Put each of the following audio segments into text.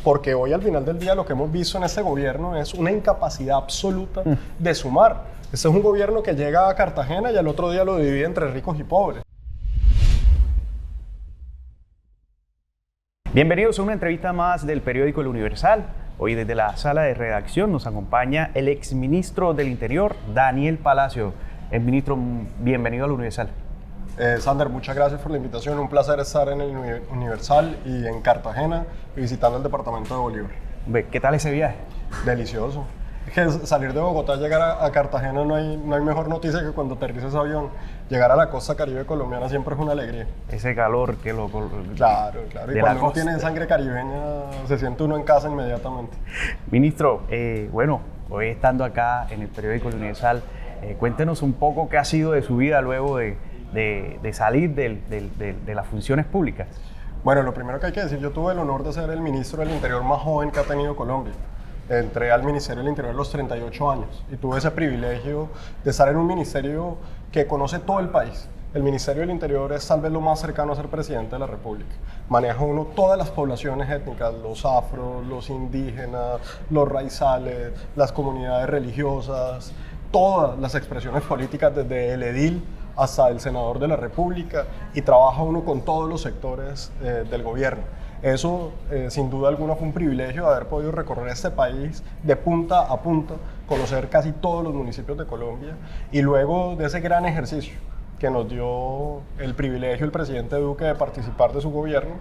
porque hoy al final del día lo que hemos visto en este gobierno es una incapacidad absoluta de sumar. Este es un gobierno que llega a Cartagena y al otro día lo divide entre ricos y pobres. Bienvenidos a una entrevista más del periódico El Universal. Hoy desde la sala de redacción nos acompaña el exministro del Interior, Daniel Palacio. El ministro, bienvenido al Universal. Sander, muchas gracias por la invitación. Un placer estar en el Universal y en Cartagena visitando el departamento de Bolívar. ¿Qué tal ese viaje? Delicioso. Es que salir de Bogotá, llegar a Cartagena, no hay mejor noticia que cuando aterriza ese avión. Llegar a la costa caribe colombiana siempre es una alegría. Ese calor que lo... Claro. Y cuando uno tiene sangre caribeña, se siente uno en casa inmediatamente. Ministro, hoy estando acá en el periódico El Universal, cuéntenos un poco qué ha sido de su vida luego de salir de las funciones públicas. Bueno, lo primero que hay que decir, yo tuve el honor de ser el ministro del Interior más joven que ha tenido Colombia. Entré al Ministerio del Interior a los 38 años y tuve ese privilegio de estar en un ministerio que conoce todo el país. El Ministerio del Interior es tal vez lo más cercano a ser presidente de la República. Maneja uno todas las poblaciones étnicas, los afros, los indígenas, los raizales, las comunidades religiosas, todas las expresiones políticas desde el edil hasta el senador de la República, y trabaja uno con todos los sectores del gobierno. Eso, sin duda alguna, fue un privilegio de haber podido recorrer este país de punta a punta, conocer casi todos los municipios de Colombia, y luego de ese gran ejercicio que nos dio el privilegio el presidente Duque de participar de su gobierno,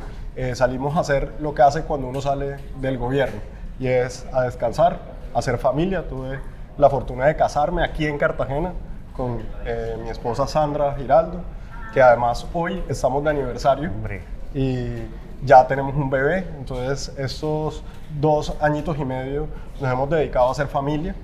salimos a hacer lo que hace cuando uno sale del gobierno, y es a descansar, a hacer familia. Tuve la fortuna de casarme aquí en Cartagena con mi esposa Sandra Giraldo, que además hoy estamos de aniversario. Hombre. Y ya tenemos un bebé. Entonces estos 2 añitos y medio nos hemos dedicado a hacer familia,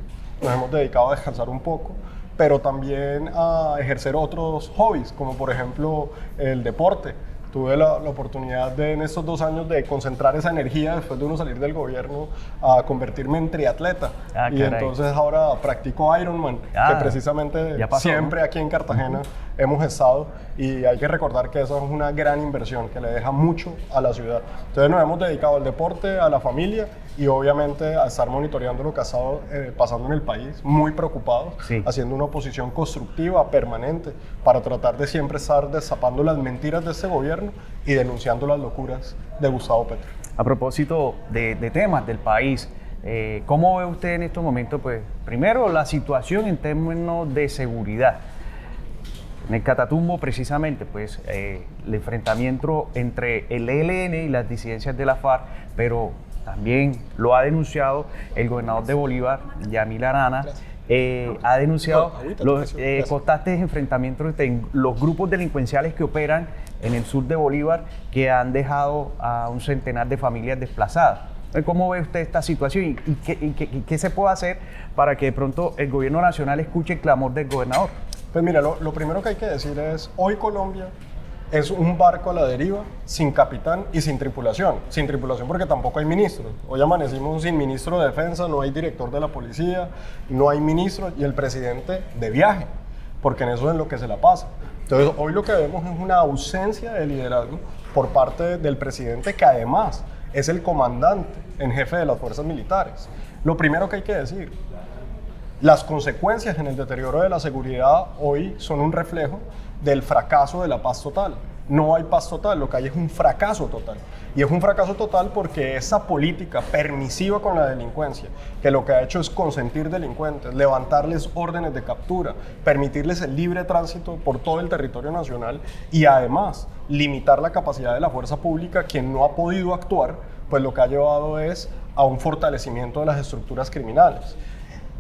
nos hemos dedicado a descansar un poco, pero también a ejercer otros hobbies, como por ejemplo el deporte. Tuve la oportunidad en estos 2 años de concentrar esa energía después de uno salir del gobierno a convertirme en triatleta. Y entonces ahora practico Ironman, que precisamente pasó, siempre, ¿no? Aquí en Cartagena hemos estado, y hay que recordar que esa es una gran inversión que le deja mucho a la ciudad. Entonces nos hemos dedicado al deporte, a la familia y obviamente a estar monitoreando lo que ha estado pasando en el país, muy preocupados, sí, haciendo una oposición constructiva, permanente, para tratar de siempre estar destapando las mentiras de este gobierno y denunciando las locuras de Gustavo Petro. A propósito de temas del país, ¿cómo ve usted en estos momentos, pues, primero la situación en términos de seguridad? En el Catatumbo, precisamente, pues, el enfrentamiento entre el ELN y las disidencias de la FARC, pero también lo ha denunciado el gobernador de Bolívar, Yamil Arana. Ha denunciado los constantes enfrentamientos entre los grupos delincuenciales que operan en el sur de Bolívar, que han dejado a un centenar de familias desplazadas. ¿Cómo ve usted esta situación y qué se puede hacer para que de pronto el gobierno nacional escuche el clamor del gobernador? Pues mira, lo primero que hay que decir es, hoy Colombia es un barco a la deriva, sin capitán y sin tripulación. Sin tripulación porque tampoco hay ministros. Hoy amanecimos sin ministro de defensa, no hay director de la policía, no hay ministro, y el presidente de viaje, porque en eso es en lo que se la pasa. Entonces hoy lo que vemos es una ausencia de liderazgo por parte del presidente, que además es el comandante en jefe de las fuerzas militares. Lo primero que hay que decir, las consecuencias en el deterioro de la seguridad hoy son un reflejo del fracaso de la paz total. No hay paz total, lo que hay es un fracaso total. Y es un fracaso total porque esa política permisiva con la delincuencia, que lo que ha hecho es consentir delincuentes, levantarles órdenes de captura, permitirles el libre tránsito por todo el territorio nacional y además limitar la capacidad de la fuerza pública, quien no ha podido actuar, pues lo que ha llevado es a un fortalecimiento de las estructuras criminales.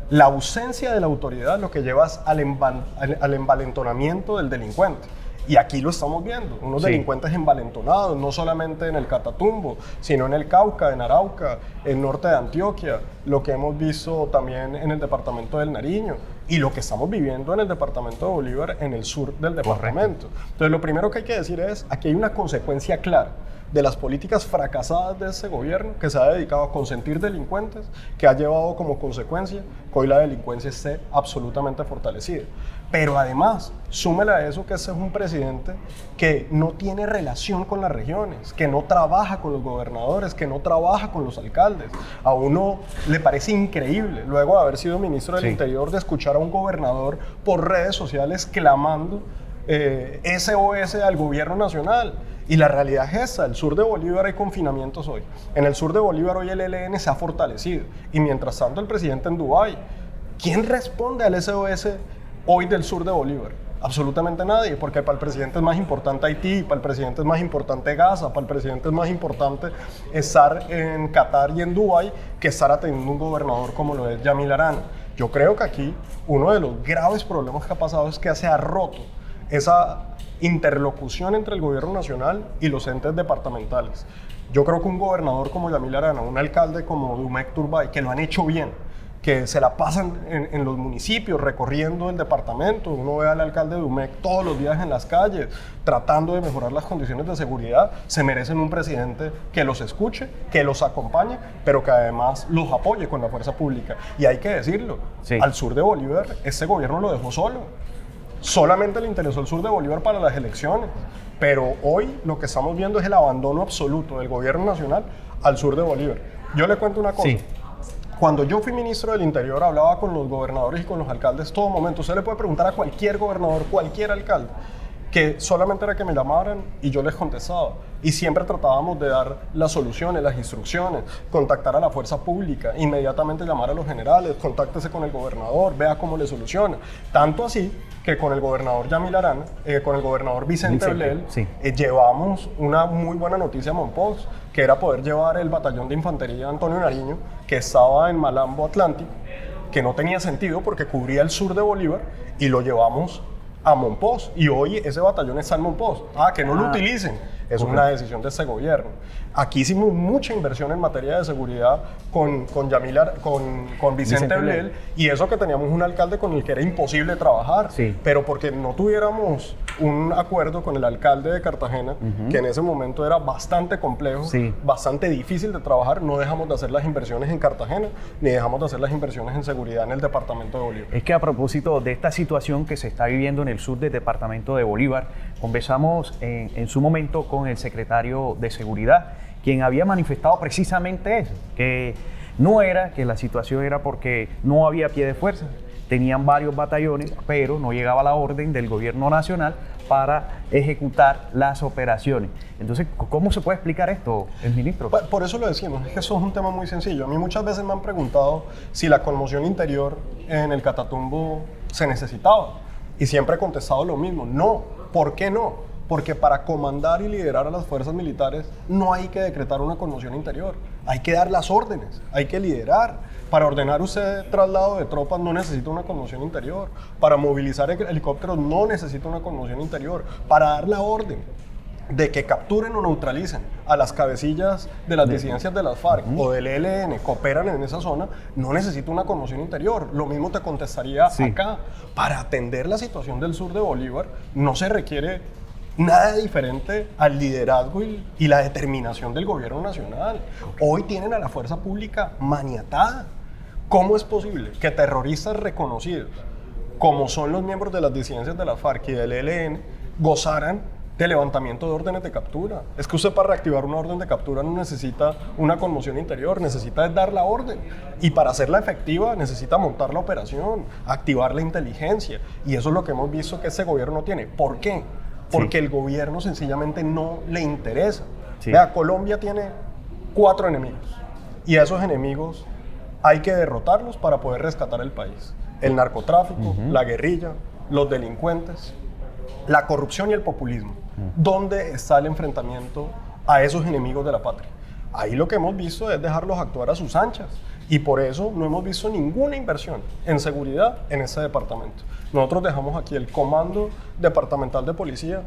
La ausencia de la autoridad lo que lleva es al envalentonamiento del delincuente. Y aquí lo estamos viendo, unos delincuentes envalentonados, no solamente en el Catatumbo, sino en el Cauca, en Arauca, en norte de Antioquia, lo que hemos visto también en el departamento del Nariño y lo que estamos viviendo en el departamento de Bolívar, en el sur del departamento. Entonces lo primero que hay que decir es, aquí hay una consecuencia clara. de las políticas fracasadas de ese gobierno que se ha dedicado a consentir delincuentes, que ha llevado como consecuencia que hoy la delincuencia esté absolutamente fortalecida. Pero además, súmele a eso que ese es un presidente que no tiene relación con las regiones, que no trabaja con los gobernadores, que no trabaja con los alcaldes. A uno le parece increíble, luego de haber sido ministro del Interior, de escuchar a un gobernador por redes sociales clamando SOS al gobierno nacional. Y la realidad es esa, el sur de Bolívar hay confinamientos hoy. En el sur de Bolívar hoy el ELN se ha fortalecido. Y mientras tanto el presidente en Dubái. ¿Quién responde al SOS hoy del sur de Bolívar? Absolutamente nadie, porque para el presidente es más importante Haití, para el presidente es más importante Gaza, para el presidente es más importante estar en Qatar y en Dubái que estar atendiendo un gobernador como lo es Yamil Arana. Yo creo que aquí uno de los graves problemas que ha pasado es que se ha roto esa interlocución entre el gobierno nacional y los entes departamentales. Yo creo que un gobernador como Yamil Arana, un alcalde como Dumec Turbay, que lo han hecho bien, que se la pasan en los municipios recorriendo el departamento, uno ve al alcalde de Dumec todos los días en las calles tratando de mejorar las condiciones de seguridad, se merecen un presidente que los escuche, que los acompañe, pero que además los apoye con la fuerza pública. Y hay que decirlo, al sur de Bolívar ese gobierno lo dejó solo. Solamente le interesó el sur de Bolívar para las elecciones, pero hoy lo que estamos viendo es el abandono absoluto del gobierno nacional al sur de Bolívar. Yo le cuento una cosa. Cuando yo fui ministro del Interior, hablaba con los gobernadores y con los alcaldes todo momento. Usted le puede preguntar a cualquier gobernador, cualquier alcalde, que solamente era que me llamaran y yo les contestaba. Y siempre tratábamos de dar las soluciones, las instrucciones, contactar a la fuerza pública, inmediatamente llamar a los generales, contáctese con el gobernador, vea cómo le soluciona. Tanto así que con el gobernador Yamil Arana, con el gobernador Vicente Blel, llevamos una muy buena noticia a Mompox, que era poder llevar el batallón de infantería Antonio Nariño, que estaba en Malambo Atlántico, que no tenía sentido porque cubría el sur de Bolívar, y lo llevamos a Mompox, y hoy ese batallón está en Mompox. Que no lo utilicen, es una decisión de ese gobierno. Aquí hicimos mucha inversión en materia de seguridad con Vicente Blel, y eso que teníamos un alcalde con el que era imposible trabajar, pero porque no tuviéramos un acuerdo con el alcalde de Cartagena, que en ese momento era bastante complejo, bastante difícil de trabajar, no dejamos de hacer las inversiones en Cartagena, ni dejamos de hacer las inversiones en seguridad en el departamento de Bolívar. Es que a propósito de esta situación que se está viviendo en el sur del departamento de Bolívar, conversamos en su momento con el secretario de Seguridad, quien había manifestado precisamente eso, que no era, que la situación era porque no había pie de fuerza, tenían varios batallones, pero no llegaba la orden del gobierno nacional para ejecutar las operaciones. Entonces, ¿cómo se puede explicar esto, el ministro? Por eso lo decimos, es que eso es un tema muy sencillo. A mí muchas veces me han preguntado si la conmoción interior en el Catatumbo se necesitaba, y siempre he contestado lo mismo, no. ¿Por qué no? Porque para comandar y liderar a las fuerzas militares no hay que decretar una conmoción interior, hay que dar las órdenes, hay que liderar. Para ordenar usted traslado de tropas no necesita una conmoción interior, para movilizar helicópteros no necesita una conmoción interior, para dar la orden de que capturen o neutralicen a las cabecillas de las disidencias de las FARC o del ELN que operan en esa zona, no necesita una conmoción interior. Lo mismo te contestaría acá. Para atender la situación del sur de Bolívar no se requiere nada diferente al liderazgo y la determinación del gobierno nacional. Hoy tienen a la fuerza pública maniatada. ¿Cómo es posible que terroristas reconocidos, como son los miembros de las disidencias de la FARC y del ELN, gozaran de levantamiento de órdenes de captura? Es que usted para reactivar una orden de captura no necesita una conmoción interior, necesita dar la orden. Y para hacerla efectiva necesita montar la operación, activar la inteligencia. Y eso es lo que hemos visto que ese gobierno no tiene. ¿Por qué? Porque el gobierno sencillamente no le interesa. Vea, Colombia tiene 4 enemigos, y a esos enemigos hay que derrotarlos para poder rescatar el país. El narcotráfico, la guerrilla, los delincuentes, la corrupción y el populismo. ¿Dónde está el enfrentamiento a esos enemigos de la patria? Ahí lo que hemos visto es dejarlos actuar a sus anchas, y por eso no hemos visto ninguna inversión en seguridad en este departamento. Nosotros dejamos aquí el Comando Departamental de Policía,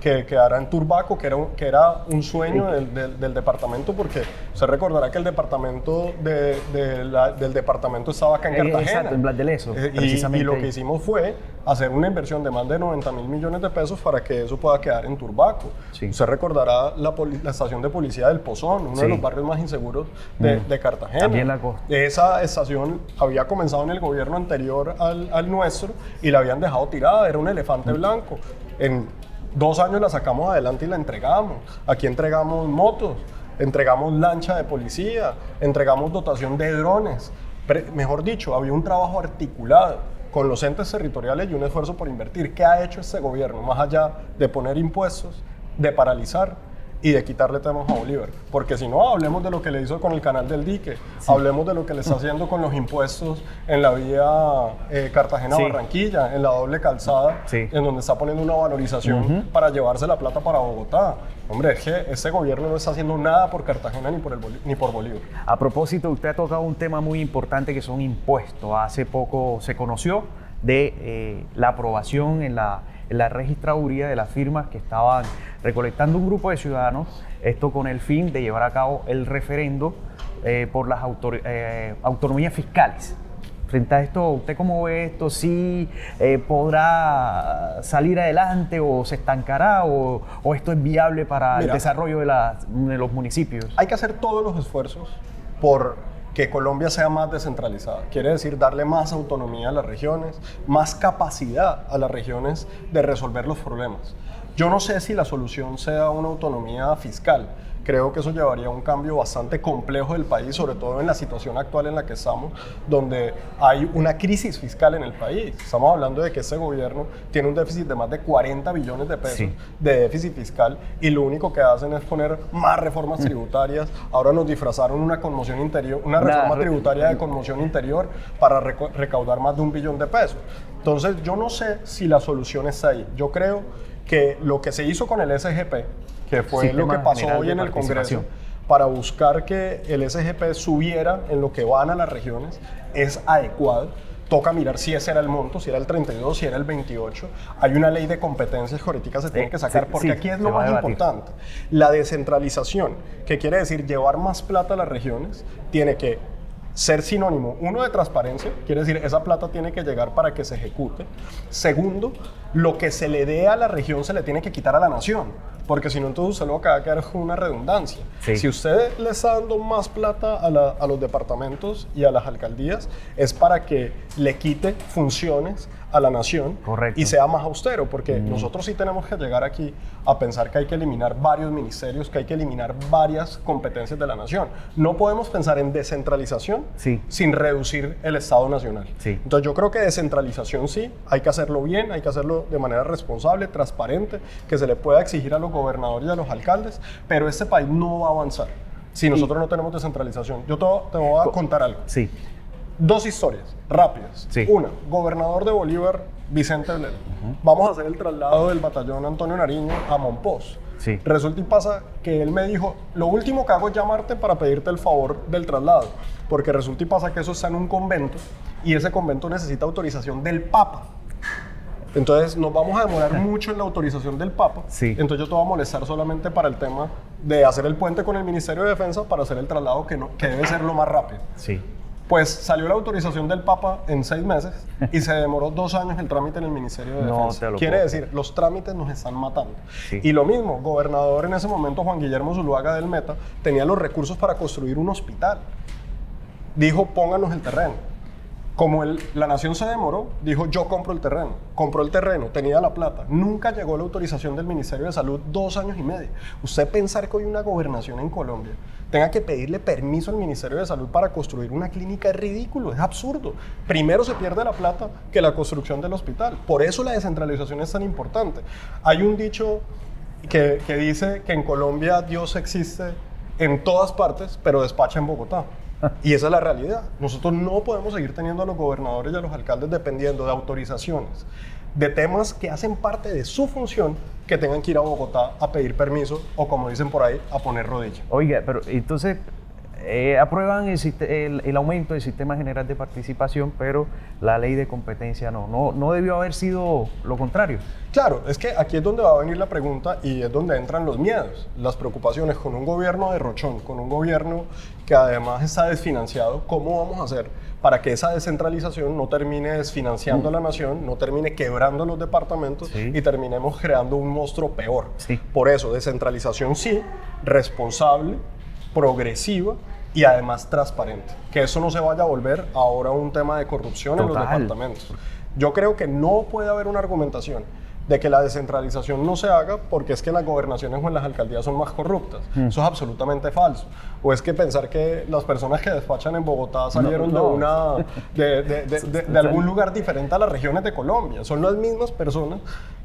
que quedara en Turbaco, que era un sueño del departamento, porque usted recordará que el departamento del departamento estaba acá en Cartagena. Exacto, en Blas de Lezo, Y precisamente. lo que hicimos fue hacer una inversión de más de 90.000 millones de pesos para que eso pueda quedar en Turbaco. Sí. Usted recordará la estación de policía del Pozón, uno de los barrios más inseguros de Cartagena. También la costa. Esa estación había comenzado en el gobierno anterior al nuestro y la habían dejado tirada, era un elefante blanco. En 2 años la sacamos adelante y la entregamos. Aquí entregamos motos, entregamos lancha de policía, entregamos dotación de drones. Mejor dicho, había un trabajo articulado con los entes territoriales y un esfuerzo por invertir. ¿Qué ha hecho este gobierno? Más allá de poner impuestos, de paralizar y de quitarle temas a Bolívar. Porque si no, hablemos de lo que le hizo con el canal del dique, hablemos de lo que le está haciendo con los impuestos en la vía Cartagena-Barranquilla, en la doble calzada, en donde está poniendo una valorización para llevarse la plata para Bogotá. Hombre, es que ese gobierno no está haciendo nada por Cartagena ni por Bolívar. A propósito, usted ha tocado un tema muy importante que son impuestos. Hace poco se conoció de la aprobación en la registraduría de las firmas que estaban recolectando un grupo de ciudadanos, esto con el fin de llevar a cabo el referendo por las autonomías fiscales. Frente a esto, ¿usted cómo ve esto? ¿Sí podrá salir adelante o se estancará o esto es viable para el desarrollo de los municipios? Hay que hacer todos los esfuerzos por que Colombia sea más descentralizada. Quiere decir darle más autonomía a las regiones, más capacidad a las regiones de resolver los problemas. Yo no sé si la solución sea una autonomía fiscal. Creo que eso llevaría a un cambio bastante complejo del país, sobre todo en la situación actual en la que estamos, donde hay una crisis fiscal en el país. Estamos hablando de que este gobierno tiene un déficit de más de 40 billones de pesos de déficit fiscal y lo único que hacen es poner más reformas tributarias. Ahora nos disfrazaron una conmoción interior, una reforma tributaria de conmoción interior para recaudar más de 1 billón de pesos. Entonces, yo no sé si la solución está ahí. Yo creo que lo que se hizo con el SGP, que fue lo que pasó hoy en el Congreso, para buscar que el SGP subiera en lo que van a las regiones, es adecuado. Toca mirar si ese era el monto, si era el 32, si era el 28. Hay una ley de competencias que ahorita se tiene que sacar, porque aquí es lo más importante. La descentralización, que quiere decir llevar más plata a las regiones, tiene que ser sinónimo, uno, de transparencia, quiere decir, esa plata tiene que llegar para que se ejecute. Segundo, lo que se le dé a la región se le tiene que quitar a la nación, porque si no, entonces usted lo que va a quedar con una redundancia. Si usted le está dando más plata a los departamentos y a las alcaldías, es para que le quite funciones a la nación y sea más austero, porque nosotros sí tenemos que llegar aquí a pensar que hay que eliminar varios ministerios, que hay que eliminar varias competencias de la nación. No podemos pensar en descentralización sin reducir el Estado nacional. Entonces yo creo que descentralización sí, hay que hacerlo bien, hay que hacerlo de manera responsable, transparente, que se le pueda exigir a los gobernadores y a los alcaldes, pero este país no va a avanzar si nosotros no tenemos descentralización. Yo te voy a contar algo. 2 historias rápidas. Una, gobernador de Bolívar, Vicente Bled. Vamos a hacer el traslado del batallón Antonio Nariño a Monpós. Resulta y pasa que él me dijo, lo último que hago es llamarte para pedirte el favor del traslado, porque resulta y pasa que eso está en un convento y ese convento necesita autorización del Papa. Entonces nos vamos a demorar mucho en la autorización del Papa. Entonces yo te voy a molestar solamente para el tema de hacer el puente con el Ministerio de Defensa para hacer el traslado que debe ser lo más rápido. Pues salió la autorización del Papa en 6 meses y se demoró 2 años el trámite en el Ministerio de Defensa. Quiere decir, los trámites nos están matando. Y lo mismo, gobernador en ese momento, Juan Guillermo Zuluaga del Meta, tenía los recursos para construir un hospital. Dijo, pónganos el terreno. Como la nación se demoró, dijo, yo compro el terreno. Compró el terreno, tenía la plata. Nunca llegó la autorización del Ministerio de Salud, 2 años y medio. Usted pensar que hoy una gobernación en Colombia tenga que pedirle permiso al Ministerio de Salud para construir una clínica es ridículo, es absurdo. Primero se pierde la plata que la construcción del hospital. Por eso la descentralización es tan importante. Hay un dicho que dice que en Colombia Dios existe en todas partes, pero despacha en Bogotá. Y esa es la realidad. Nosotros no podemos seguir teniendo a los gobernadores y a los alcaldes dependiendo de autorizaciones, de temas que hacen parte de su función, que tengan que ir a Bogotá a pedir permiso o, como dicen por ahí, a poner rodilla. Oiga, pero entonces aprueban el aumento del sistema general de participación, pero la ley de competencia no debió haber sido lo contrario. Claro, es que aquí es donde va a venir la pregunta y es donde entran los miedos, las preocupaciones con un gobierno derrochón, con un gobierno que además está desfinanciado. ¿Cómo vamos a hacer para que esa descentralización no termine desfinanciando a la nación, no termine quebrando los departamentos y terminemos creando un monstruo peor? Por eso, descentralización sí, responsable, progresiva y además transparente. Que eso no se vaya a volver ahora un tema de corrupción en los departamentos. Yo creo que no puede haber una argumentación de que la descentralización no se haga porque es que las gobernaciones o en las alcaldías son más corruptas. Eso es absolutamente falso. O es que pensar que las personas que despachan en Bogotá salieron de algún lugar diferente a las regiones de Colombia. Son las mismas personas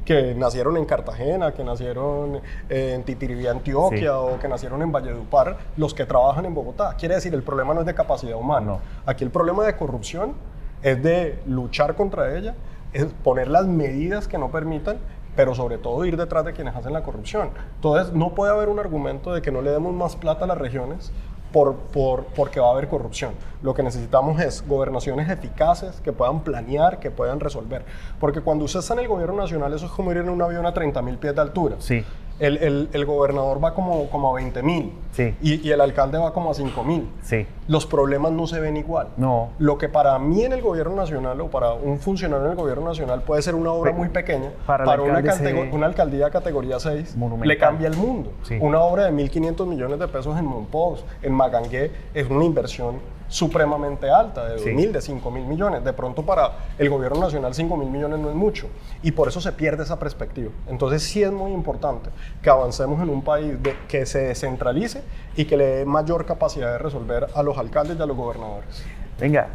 que nacieron en Cartagena, que nacieron en Titiribí, Antioquia, o que nacieron en Valledupar, los que trabajan en Bogotá. Quiere decir, el problema no es de capacidad humana. Aquí el problema de corrupción es de luchar contra ella, es poner las medidas que no permitan, pero sobre todo ir detrás de quienes hacen la corrupción. Entonces, no puede haber un argumento de que no le demos más plata a las regiones porque va a haber corrupción. Lo que necesitamos es gobernaciones eficaces que puedan planear, que puedan resolver. Porque cuando usted está en el gobierno nacional, eso es como ir en un avión a 30.000 pies de altura. Sí. El gobernador va como a 20.000 y el alcalde va como a 5.000. Sí. Los problemas no se ven igual. No. Lo que para mí en el gobierno nacional o para un funcionario en el gobierno nacional puede ser una obra muy pequeña, para una alcaldía de categoría 6 le cambia el mundo. Sí. Una obra de 1.500 millones de pesos en Monpós, en Magangué, es una inversión supremamente alta, de 2.000, de 5.000 millones. De pronto para el gobierno nacional 5.000 millones no es mucho y por eso se pierde esa perspectiva. Entonces sí es muy importante que avancemos en un país que se descentralice y que le dé mayor capacidad de resolver a los alcaldes y a los gobernadores. Venga,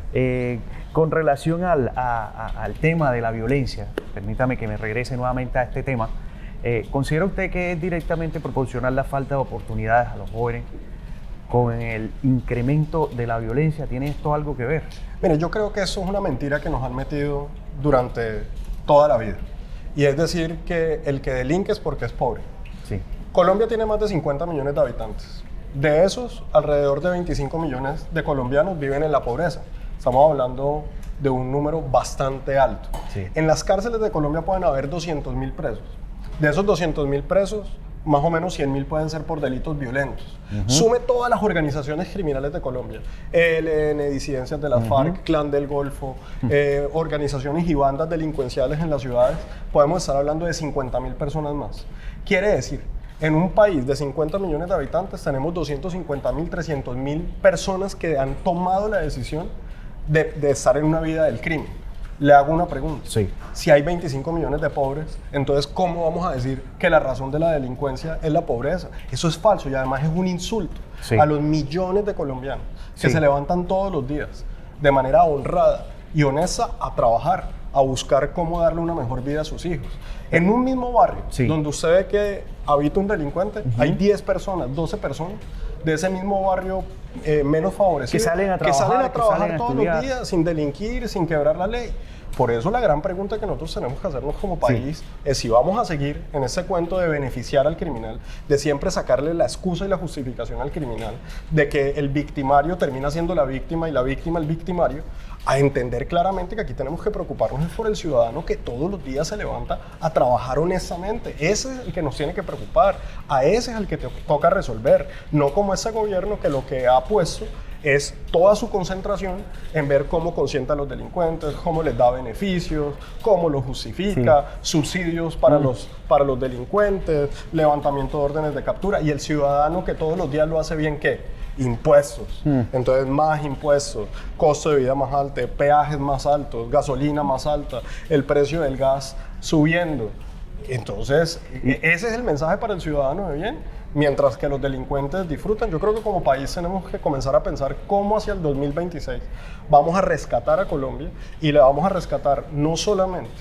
con relación al tema de la violencia, permítame que me regrese nuevamente a este tema. ¿Considera usted que es directamente proporcional la falta de oportunidades a los jóvenes con el incremento de la violencia? ¿Tiene esto algo que ver? Mire, yo creo que eso es una mentira que nos han metido durante toda la vida. Y es decir, que el que delinque es porque es pobre. Sí. Colombia tiene más de 50 millones de habitantes. De esos, alrededor de 25 millones de colombianos viven en la pobreza. Estamos hablando de un número bastante alto. Sí. En las cárceles de Colombia pueden haber 200.000 presos. De esos 200.000 presos, más o menos 100.000 pueden ser por delitos violentos. Sume todas las organizaciones criminales de Colombia, ELN, disidencias de las FARC, Clan del Golfo, organizaciones y bandas delincuenciales en las ciudades, podemos estar hablando de 50.000 personas más. Quiere decir, en un país de 50 millones de habitantes tenemos 250.000, 300.000 personas que han tomado la decisión de estar en una vida del crimen. Le hago una pregunta. Sí. Si hay 25 millones de pobres, entonces ¿cómo vamos a decir que la razón de la delincuencia es la pobreza? Eso es falso y además es un insulto a los millones de colombianos que se levantan todos los días de manera honrada y honesta a trabajar, a buscar cómo darle una mejor vida a sus hijos. En un mismo barrio donde usted ve que habita un delincuente, hay 10 personas, 12 personas de ese mismo barrio menos favorecido, que salen a trabajar todos los días sin delinquir, sin quebrar la ley. Por eso la gran pregunta que nosotros tenemos que hacernos como país es si vamos a seguir en ese cuento de beneficiar al criminal, de siempre sacarle la excusa y la justificación al criminal, de que el victimario termina siendo la víctima y la víctima el victimario, a entender claramente que aquí tenemos que preocuparnos por el ciudadano que todos los días se levanta a trabajar honestamente. Ese es el que nos tiene que preocupar, a ese es el que te toca resolver, no como ese gobierno que lo que ha puesto es toda su concentración en ver cómo consienta a los delincuentes, cómo les da beneficios, cómo los justifica, subsidios para los delincuentes, levantamiento de órdenes de captura, y el ciudadano que todos los días lo hace bien, ¿qué? Impuestos. Entonces, más impuestos, costo de vida más alto, peajes más altos, gasolina más alta, el precio del gas subiendo. Entonces, ese es el mensaje para el ciudadano de bien. Mientras que los delincuentes disfrutan, yo creo que como país tenemos que comenzar a pensar cómo hacia el 2026 vamos a rescatar a Colombia, y le vamos a rescatar no solamente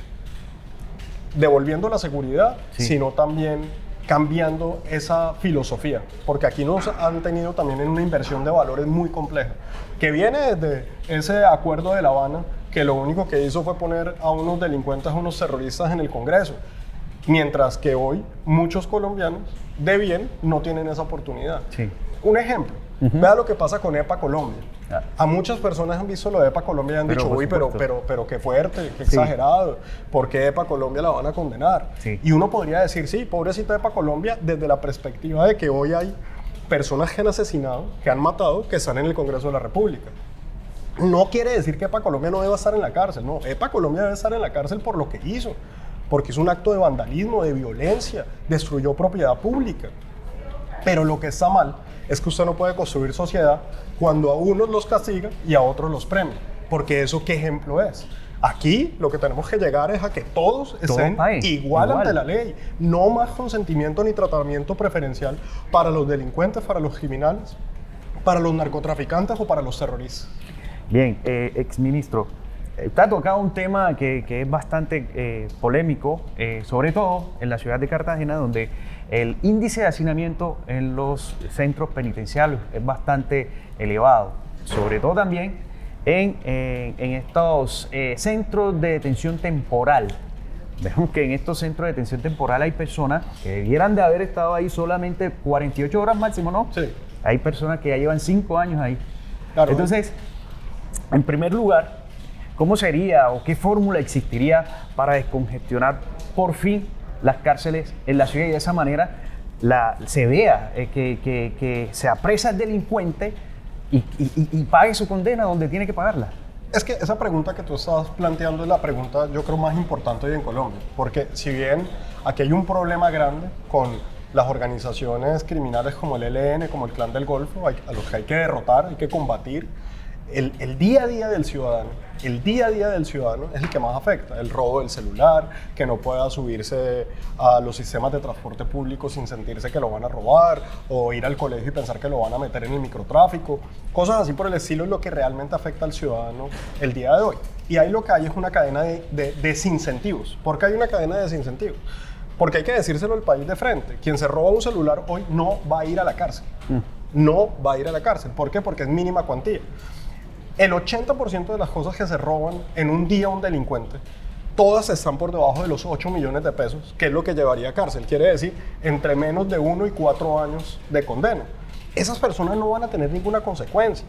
devolviendo la seguridad, sino también cambiando esa filosofía, porque aquí nos han tenido también en una inversión de valores muy compleja, que viene desde ese acuerdo de La Habana, que lo único que hizo fue poner a unos delincuentes, a unos terroristas en el Congreso, mientras que hoy muchos colombianos de bien no tienen esa oportunidad. Un ejemplo, Vea lo que pasa con EPA Colombia. Ah. A muchas personas han visto lo de EPA Colombia y han Pero, dicho, por uy, supuesto. pero qué fuerte, qué Sí. exagerado, ¿por qué EPA Colombia la van a condenar? Sí. Y uno podría decir, sí, pobrecita EPA Colombia, desde la perspectiva de que hoy hay personas que han asesinado, que han matado, que están en el Congreso de la República. No quiere decir que EPA Colombia no deba estar en la cárcel, no, EPA Colombia debe estar en la cárcel por lo que hizo, porque hizo un acto de vandalismo, de violencia, destruyó propiedad pública. Pero lo que está mal es que usted no puede construir sociedad cuando a unos los castiga y a otros los premia, porque eso qué ejemplo es. Aquí lo que tenemos que llegar es a que todos estén igual ante la ley, no más consentimiento ni tratamiento preferencial para los delincuentes, para los criminales, para los narcotraficantes o para los terroristas. Bien, exministro, usted ha tocado un tema que es bastante polémico, sobre todo en la ciudad de Cartagena, donde el índice de hacinamiento en los centros penitenciarios es bastante elevado, sobre todo también en estos centros de detención temporal. Vemos que en estos centros de detención temporal hay personas que debieran de haber estado ahí solamente 48 horas máximo, ¿no? Sí. Hay personas que ya llevan 5 años ahí. Claro. Entonces, en primer lugar, ¿cómo sería o qué fórmula existiría para descongestionar por fin las cárceles en la ciudad y de esa manera se vea que se apresa el delincuente y pague su condena donde tiene que pagarla? Es que esa pregunta que tú estás planteando es la pregunta, yo creo, más importante hoy en Colombia. Porque si bien aquí hay un problema grande con las organizaciones criminales como el ELN, como el Clan del Golfo, a los que hay que derrotar, hay que combatir, el día a día del ciudadano, el día a día del ciudadano es el que más afecta. El robo del celular, que no pueda subirse a los sistemas de transporte público sin sentirse que lo van a robar, o ir al colegio y pensar que lo van a meter en el microtráfico. Cosas así por el estilo es lo que realmente afecta al ciudadano el día de hoy. Y ahí lo que hay es una cadena de desincentivos. ¿Por qué hay una cadena de desincentivos? Porque hay que decírselo al país de frente. Quien se roba un celular hoy no va a ir a la cárcel. No va a ir a la cárcel. ¿Por qué? Porque es mínima cuantía. El 80% de las cosas que se roban en un día un delincuente, todas están por debajo de los 8 millones de pesos, que es lo que llevaría a cárcel. Quiere decir, entre menos de 1 y 4 años de condena. Esas personas no van a tener ninguna consecuencia.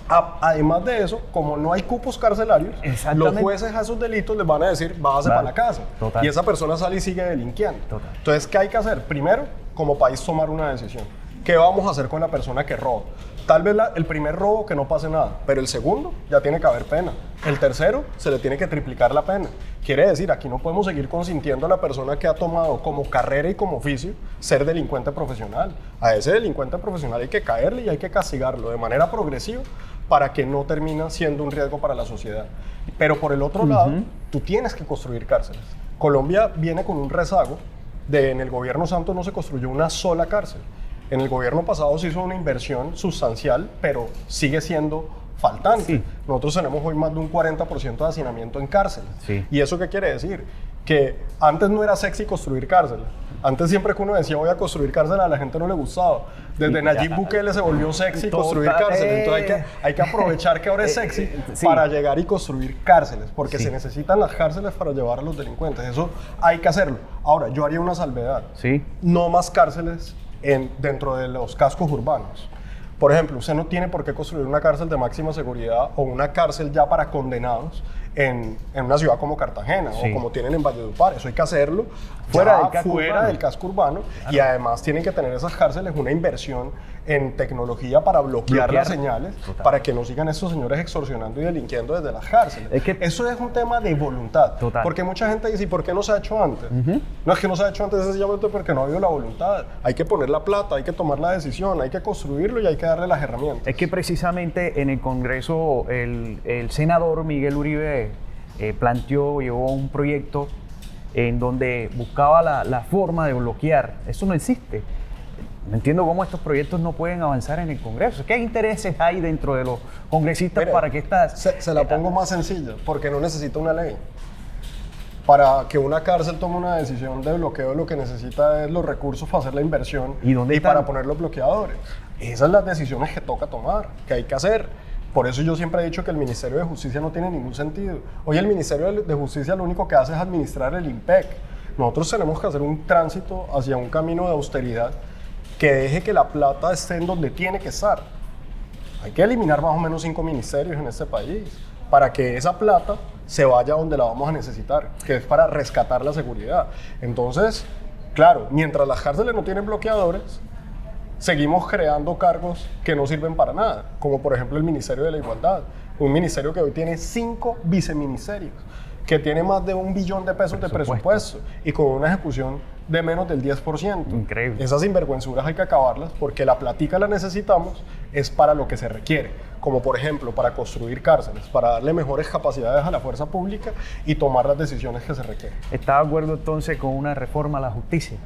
Además de eso, como no hay cupos carcelarios, los jueces a esos delitos les van a decir, váyase para la casa. Total. Y esa persona sale y sigue delinquiendo. Total. Entonces, ¿qué hay que hacer? Primero, como país, tomar una decisión. ¿Qué vamos a hacer con la persona que roba? Tal vez el primer robo que no pase nada, pero el segundo ya tiene que haber pena. El tercero se le tiene que triplicar la pena. Quiere decir, aquí no podemos seguir consintiendo a la persona que ha tomado como carrera y como oficio ser delincuente profesional. A ese delincuente profesional hay que caerle y hay que castigarlo de manera progresiva para que no termine siendo un riesgo para la sociedad. Pero por el otro lado, tú tienes que construir cárceles. Colombia viene con un rezago en el gobierno Santos no se construyó una sola cárcel. En el gobierno pasado se hizo una inversión sustancial, pero sigue siendo faltante. Sí. Nosotros tenemos hoy más de un 40% de hacinamiento en cárceles. Sí. ¿Y eso qué quiere decir? Que antes no era sexy construir cárceles. Antes siempre que uno decía voy a construir cárceles, a la gente no le gustaba. Desde Nayib Bukele se volvió sexy construir cárceles. Entonces hay que aprovechar que ahora es sexy para llegar y construir cárceles, porque se necesitan las cárceles para llevar a los delincuentes. Eso hay que hacerlo. Ahora, yo haría una salvedad. Sí. No más cárceles dentro de los cascos urbanos. Por ejemplo, usted no tiene por qué construir una cárcel de máxima seguridad o una cárcel ya para condenados en una ciudad como Cartagena o como tienen en Valledupar. Eso hay que hacerlo fuera del casco urbano. Claro. Y además tienen que tener esas cárceles una inversión en tecnología para bloquear las señales, para que no sigan estos señores extorsionando y delinquiendo desde las cárceles. Es que eso es un tema de voluntad. Porque mucha gente dice, ¿y por qué no se ha hecho antes? No es que no se ha hecho antes, es sencillamente porque no ha habido la voluntad. Hay que poner la plata, hay que tomar la decisión, hay que construirlo y hay que darle las herramientas. Es que precisamente en el Congreso el senador Miguel Uribe llevó un proyecto en donde buscaba la forma de bloquear. Eso no existe. No entiendo cómo estos proyectos no pueden avanzar en el Congreso. ¿Qué intereses hay dentro de los congresistas para que estas... Se la pongo más sencilla, porque no necesita una ley. Para que una cárcel tome una decisión de bloqueo, lo que necesita es los recursos para hacer la inversión y para poner los bloqueadores. Esas son las decisiones que toca tomar, que hay que hacer. Por eso yo siempre he dicho que el Ministerio de Justicia no tiene ningún sentido. Hoy el Ministerio de Justicia lo único que hace es administrar el IMPEC. Nosotros tenemos que hacer un tránsito hacia un camino de austeridad que deje que la plata esté en donde tiene que estar. Hay que eliminar más o menos 5 ministerios en este país para que esa plata se vaya donde la vamos a necesitar, que es para rescatar la seguridad. Entonces, claro, mientras las cárceles no tienen bloqueadores, seguimos creando cargos que no sirven para nada, como por ejemplo el Ministerio de la Igualdad, un ministerio que hoy tiene 5 viceministerios, que tiene más de $1 billón de presupuesto y con una ejecución de menos del 10%. Increíble. Esas sinvergüenzuras hay que acabarlas porque la platica la necesitamos es para lo que se requiere, como por ejemplo para construir cárceles, para darle mejores capacidades a la fuerza pública y tomar las decisiones que se requieren. ¿Está de acuerdo entonces con una reforma a la justicia?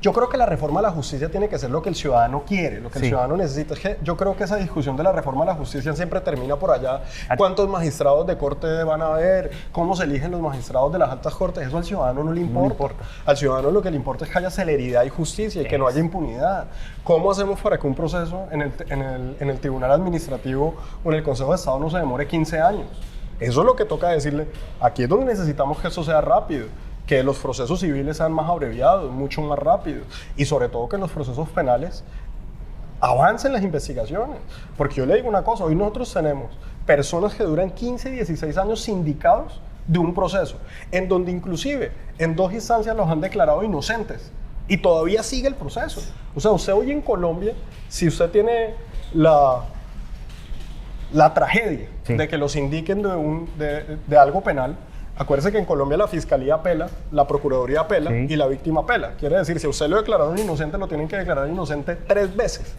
Yo creo que la reforma a la justicia tiene que ser lo que el ciudadano quiere, lo que el ciudadano necesita. Es que yo creo que esa discusión de la reforma a la justicia siempre termina por allá. ¿Cuántos magistrados de corte van a haber? ¿Cómo se eligen los magistrados de las altas cortes? Eso al ciudadano no le importa. Al ciudadano lo que le importa es que haya celeridad y justicia y que no haya impunidad. ¿Cómo hacemos para que un proceso en el Tribunal Administrativo o en el Consejo de Estado no se demore 15 años? Eso es lo que toca decirle. Aquí es donde necesitamos que eso sea rápido, que los procesos civiles sean más abreviados, mucho más rápidos, y sobre todo que en los procesos penales avancen las investigaciones. Porque yo le digo una cosa, hoy nosotros tenemos personas que duran 15, 16 años sindicados de un proceso, en donde inclusive en 2 instancias los han declarado inocentes, y todavía sigue el proceso. O sea, usted hoy en Colombia, si usted tiene la tragedia de que los indiquen de algo penal, acuérdese que en Colombia la fiscalía apela, la procuraduría apela y la víctima apela. Quiere decir, si a usted lo declararon inocente, lo tienen que declarar inocente 3 veces.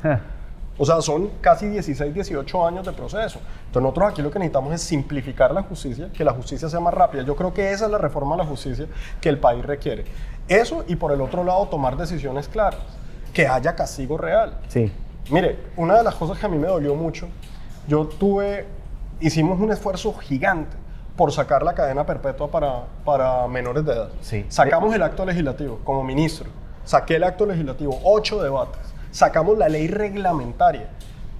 O sea, son casi 16, 18 años de proceso. Entonces nosotros aquí lo que necesitamos es simplificar la justicia, que la justicia sea más rápida. Yo creo que esa es la reforma a la justicia que el país requiere. Eso, y por el otro lado, tomar decisiones claras, que haya castigo real. Sí. Mire, una de las cosas que a mí me dolió mucho, hicimos un esfuerzo gigante por sacar la cadena perpetua para menores de edad. Sí. Sacamos el acto legislativo como ministro, saqué el acto legislativo, 8 debates, sacamos la ley reglamentaria,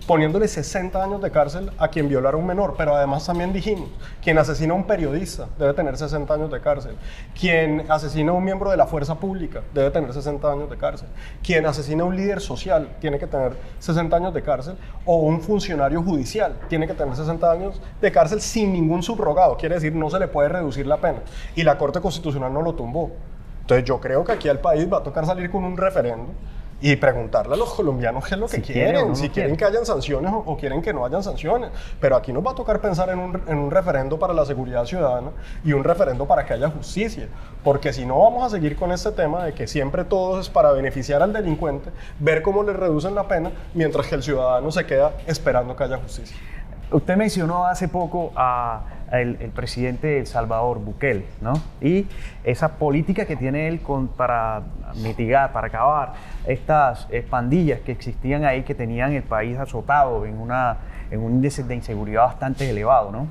poniéndole 60 años de cárcel a quien violara a un menor, pero además también dijimos, quien asesina a un periodista debe tener 60 años de cárcel, quien asesina a un miembro de la fuerza pública debe tener 60 años de cárcel, quien asesina a un líder social tiene que tener 60 años de cárcel, o un funcionario judicial tiene que tener 60 años de cárcel sin ningún subrogado, quiere decir no se le puede reducir la pena, y la Corte Constitucional no lo tumbó. Entonces yo creo que aquí al país va a tocar salir con un referendo y preguntarle a los colombianos qué es lo que quieren, si quieren que hayan sanciones o quieren que no hayan sanciones. Pero aquí nos va a tocar pensar en un referendo para la seguridad ciudadana y un referendo para que haya justicia. Porque si no, vamos a seguir con este tema de que siempre todo es para beneficiar al delincuente, ver cómo le reducen la pena, mientras que el ciudadano se queda esperando que haya justicia. Usted mencionó hace poco el presidente de El Salvador, Bukele, ¿no? Y esa política que tiene él para mitigar, para acabar estas pandillas que existían ahí, que tenían el país azotado en un índice de inseguridad bastante elevado, ¿no?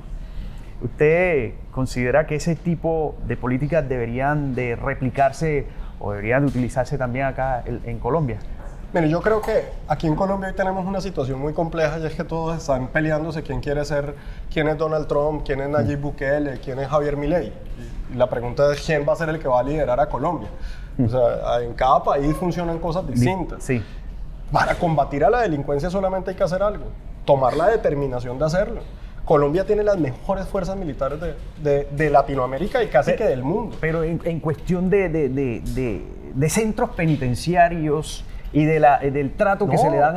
¿Usted considera que ese tipo de políticas deberían de replicarse o deberían de utilizarse también acá en Colombia? Mire, yo creo que aquí en Colombia hoy tenemos una situación muy compleja y es que todos están peleándose quién es Donald Trump, quién es Nayib Bukele, quién es Javier Milei. Y la pregunta es quién va a ser el que va a liderar a Colombia. O sea, en cada país funcionan cosas distintas. Sí. Para combatir a la delincuencia solamente hay que hacer algo, tomar la determinación de hacerlo. Colombia tiene las mejores fuerzas militares de Latinoamérica y casi que del mundo. Pero en cuestión de centros penitenciarios y del trato que se le dan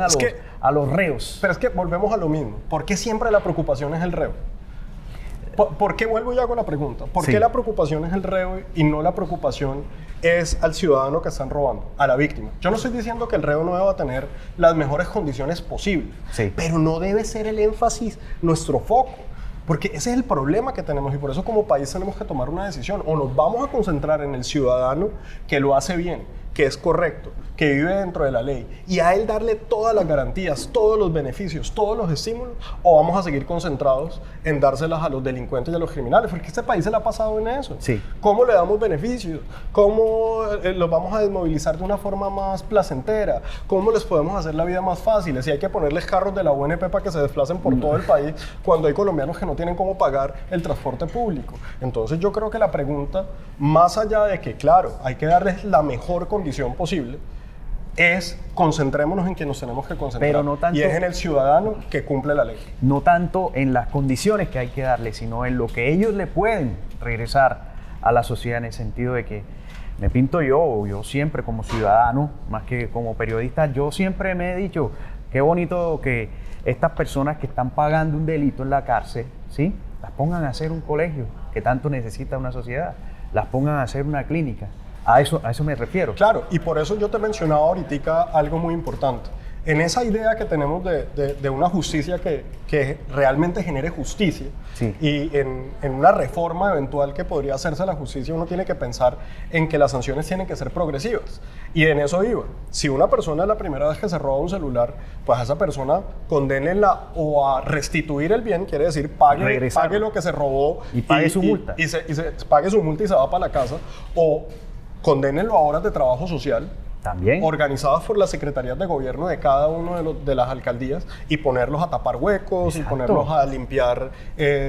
a los reos. Pero es que volvemos a lo mismo. ¿Por qué siempre la preocupación es el reo? ¿Por qué vuelvo ya con la pregunta? ¿Por qué la preocupación es el reo y no la preocupación es al ciudadano que están robando, a la víctima? Yo no estoy diciendo que el reo no deba tener las mejores condiciones posibles, pero no debe ser el énfasis nuestro foco. Porque ese es el problema que tenemos y por eso como país tenemos que tomar una decisión. O nos vamos a concentrar en el ciudadano que lo hace bien, que es correcto, que vive dentro de la ley y a él darle todas las garantías, todos los beneficios, todos los estímulos, o vamos a seguir concentrados en dárselas a los delincuentes y a los criminales, porque este país se le ha pasado en eso. ¿Cómo le damos beneficios? ¿Cómo los vamos a desmovilizar de una forma más placentera? ¿Cómo les podemos hacer la vida más fácil? Si hay que ponerles carros de la UNP para que se desplacen por todo el país cuando hay colombianos que no tienen cómo pagar el transporte público. Entonces yo creo que la pregunta, más allá de que, claro, hay que darles la mejor condición posible, es concentrémonos en que nos tenemos que concentrar. Pero no tanto, y es en el ciudadano que cumple la ley. No tanto en las condiciones que hay que darle, sino en lo que ellos le pueden regresar a la sociedad, en el sentido de que me pinto yo siempre como ciudadano, más que como periodista, yo siempre me he dicho, qué bonito que estas personas que están pagando un delito en la cárcel, ¿sí?, las pongan a hacer un colegio que tanto necesita una sociedad, las pongan a hacer una clínica. A eso me refiero. Claro, y por eso yo te mencionaba ahorita algo muy importante. En esa idea que tenemos de una justicia que realmente genere justicia, sí, y en una reforma eventual que podría hacerse a la justicia, uno tiene que pensar en que las sanciones tienen que ser progresivas. Y en eso iba. Si una persona es la primera vez que se roba un celular, pues a esa persona condénenla o a restituir el bien, quiere decir pague lo que se robó y pague su multa. Y pague su multa y se va para la casa, o condénenlo a horas de trabajo social, también organizadas por las secretarías de gobierno de cada uno de las alcaldías, y ponerlos a tapar huecos, exacto, y ponerlos a limpiar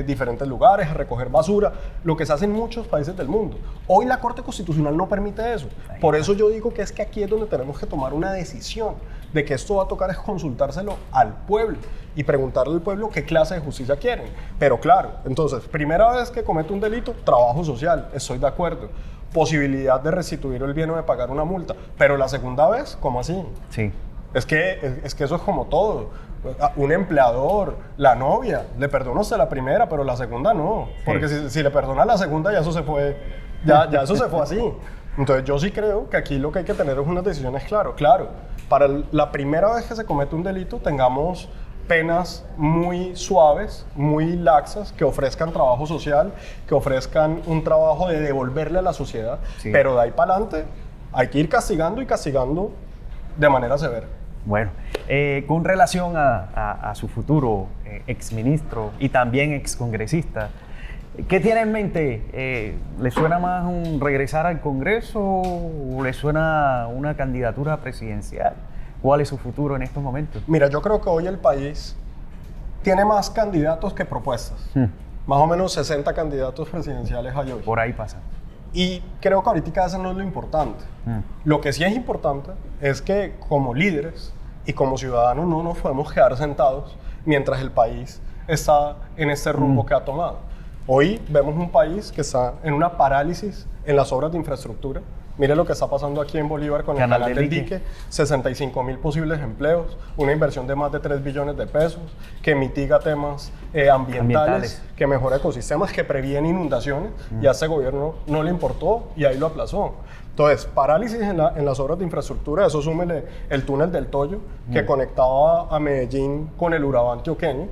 diferentes lugares, a recoger basura, lo que se hace en muchos países del mundo. Hoy la Corte Constitucional no permite eso. Por eso yo digo que es que aquí es donde tenemos que tomar una decisión de que esto va a tocar es consultárselo al pueblo y preguntarle al pueblo qué clase de justicia quieren. Pero claro, entonces, primera vez que comete un delito, trabajo social, estoy de acuerdo. Posibilidad de restituir el bien o de pagar una multa. Pero la segunda vez, ¿cómo así? Sí. Es que eso es como todo. Un empleador, la novia, le perdona usted la primera, pero la segunda no. Sí. Porque si le perdona la segunda, ya eso se fue, ya eso se fue así. Entonces yo sí creo que aquí lo que hay que tener es unas decisiones claras. Claro, para la primera vez que se comete un delito, tengamos penas muy suaves, muy laxas, que ofrezcan trabajo social, que ofrezcan un trabajo de devolverle a la sociedad, sí, pero de ahí para adelante hay que ir castigando y castigando de manera severa. Bueno, con relación a su futuro exministro y también excongresista, ¿qué tiene en mente? ¿Le suena más un regresar al Congreso o le suena una candidatura presidencial? ¿Cuál es su futuro en estos momentos? Mira, yo creo que hoy el país tiene más candidatos que propuestas. Más o menos 60 candidatos presidenciales hay hoy. Por ahí pasa. Y creo que ahorita eso no es lo importante. Lo que sí es importante es que como líderes y como ciudadanos no nos podemos quedar sentados mientras el país está en este rumbo que ha tomado. Hoy vemos un país que está en una parálisis en las obras de infraestructura. Mire lo que está pasando aquí en Bolívar con el canal del dique, 65,000 posibles empleos, una inversión de más de 3 billones de pesos, que mitiga temas ambientales, que mejora ecosistemas, que previene inundaciones, y a este gobierno no le importó y ahí lo aplazó. Entonces, parálisis en las obras de infraestructura, eso súmele el túnel del Toyo, que conectaba a Medellín con el Urabá antioqueño,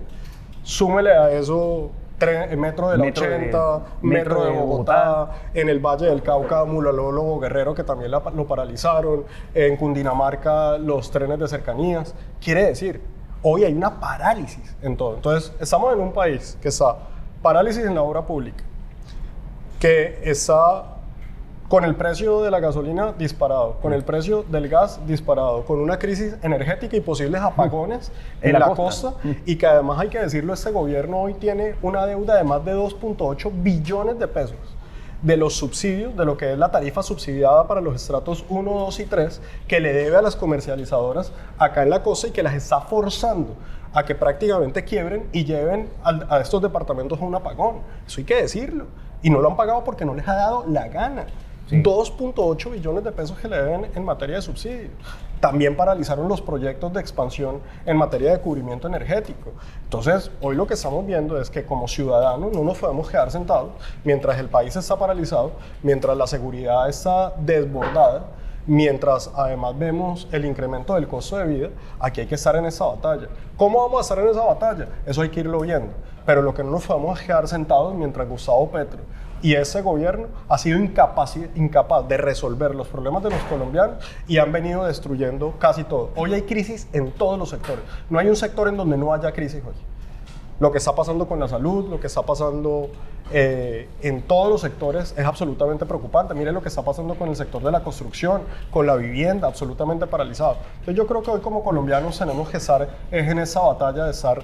súmele a eso metro de la 80, metro de Bogotá, en el Valle del Cauca, Mulalólogo Guerrero, que también lo paralizaron, en Cundinamarca los trenes de cercanías. Quiere decir, hoy hay una parálisis en todo. Entonces, estamos en un país que está parálisis en la obra pública, que está con el precio de la gasolina disparado, con el precio del gas disparado, con una crisis energética y posibles apagones en la costa, y que además, hay que decirlo, este gobierno hoy tiene una deuda de más de 2.8 billones de pesos de los subsidios, de lo que es la tarifa subsidiada para los estratos 1, 2 y 3, que le debe a las comercializadoras acá en la costa y que las está forzando a que prácticamente quiebren y lleven a estos departamentos a un apagón. Eso hay que decirlo. Y no lo han pagado porque no les ha dado la gana. Sí. 2.8 billones de pesos que le deben en materia de subsidios. También paralizaron los proyectos de expansión en materia de cubrimiento energético. Entonces, hoy lo que estamos viendo es que como ciudadanos no nos podemos quedar sentados mientras el país está paralizado, mientras la seguridad está desbordada, mientras además vemos el incremento del costo de vida. Aquí hay que estar en esa batalla. ¿Cómo vamos a estar en esa batalla? Eso hay que irlo viendo. Pero lo que no nos podemos quedar sentados mientras Gustavo Petro y ese gobierno ha sido incapaz de resolver los problemas de los colombianos y han venido destruyendo casi todo. Hoy hay crisis en todos los sectores. No hay un sector en donde no haya crisis hoy. Lo que está pasando con la salud, lo que está pasando en todos los sectores es absolutamente preocupante. Miren lo que está pasando con el sector de la construcción, con la vivienda, absolutamente paralizado. Entonces yo creo que hoy como colombianos tenemos que estar en esa batalla de estar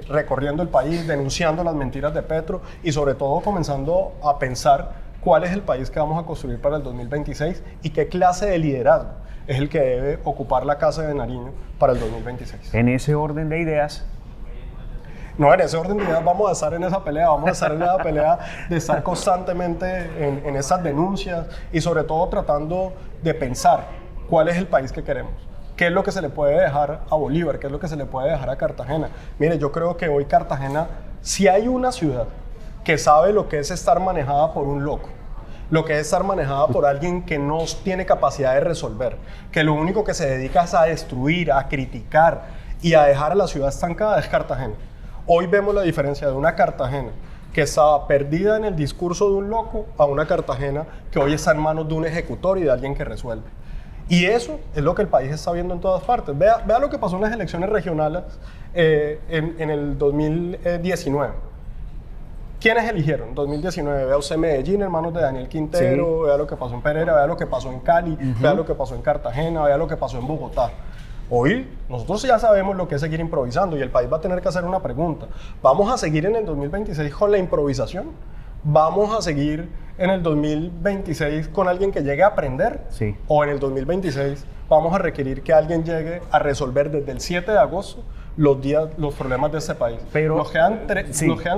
recorriendo el país, denunciando las mentiras de Petro y sobre todo comenzando a pensar cuál es el país que vamos a construir para el 2026 y qué clase de liderazgo es el que debe ocupar la Casa de Nariño para el 2026. En ese orden de ideas, no, en ese orden de ideas vamos a estar en esa pelea, vamos a estar en esa pelea de estar constantemente en esas denuncias y sobre todo tratando de pensar cuál es el país que queremos. ¿Qué es lo que se le puede dejar a Bolívar? ¿Qué es lo que se le puede dejar a Cartagena? Mire, yo creo que hoy Cartagena, si hay una ciudad que sabe lo que es estar manejada por un loco, lo que es estar manejada por alguien que no tiene capacidad de resolver, que lo único que se dedica es a destruir, a criticar y a dejar a la ciudad estancada, es Cartagena. Hoy vemos la diferencia de una Cartagena que estaba perdida en el discurso de un loco a una Cartagena que hoy está en manos de un ejecutor y de alguien que resuelve. Y eso es lo que el país está viendo en todas partes. Vea lo que pasó en las elecciones regionales en el 2019. ¿Quiénes eligieron? 2019, vea usted Medellín en manos de Daniel Quintero, vea lo que pasó en Pereira, vea lo que pasó en Cali, vea lo que pasó en Cartagena, vea lo que pasó en Bogotá. Hoy nosotros ya sabemos lo que es seguir improvisando y el país va a tener que hacer una pregunta. ¿Vamos a seguir en el 2026 con la improvisación? ¿Vamos a seguir en el 2026 con alguien que llegue a aprender? Sí. ¿O en el 2026 vamos a requerir que alguien llegue a resolver desde el 7 de agosto los problemas de este país? Pero nos quedan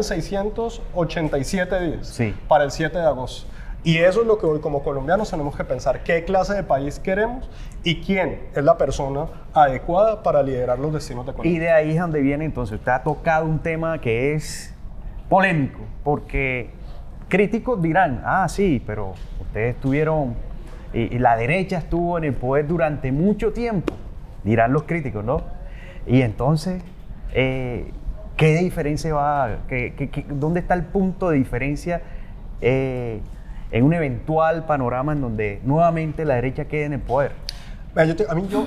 687 días para el 7 de agosto. Y eso es lo que hoy como colombianos tenemos que pensar, qué clase de país queremos y quién es la persona adecuada para liderar los destinos de Colombia. Y de ahí es donde viene entonces, usted ha tocado un tema que es polémico, porque críticos dirán, sí, pero ustedes estuvieron, y la derecha estuvo en el poder durante mucho tiempo, dirán los críticos, ¿no? Y entonces, ¿qué diferencia dónde está el punto de diferencia en un eventual panorama en donde nuevamente la derecha quede en el poder?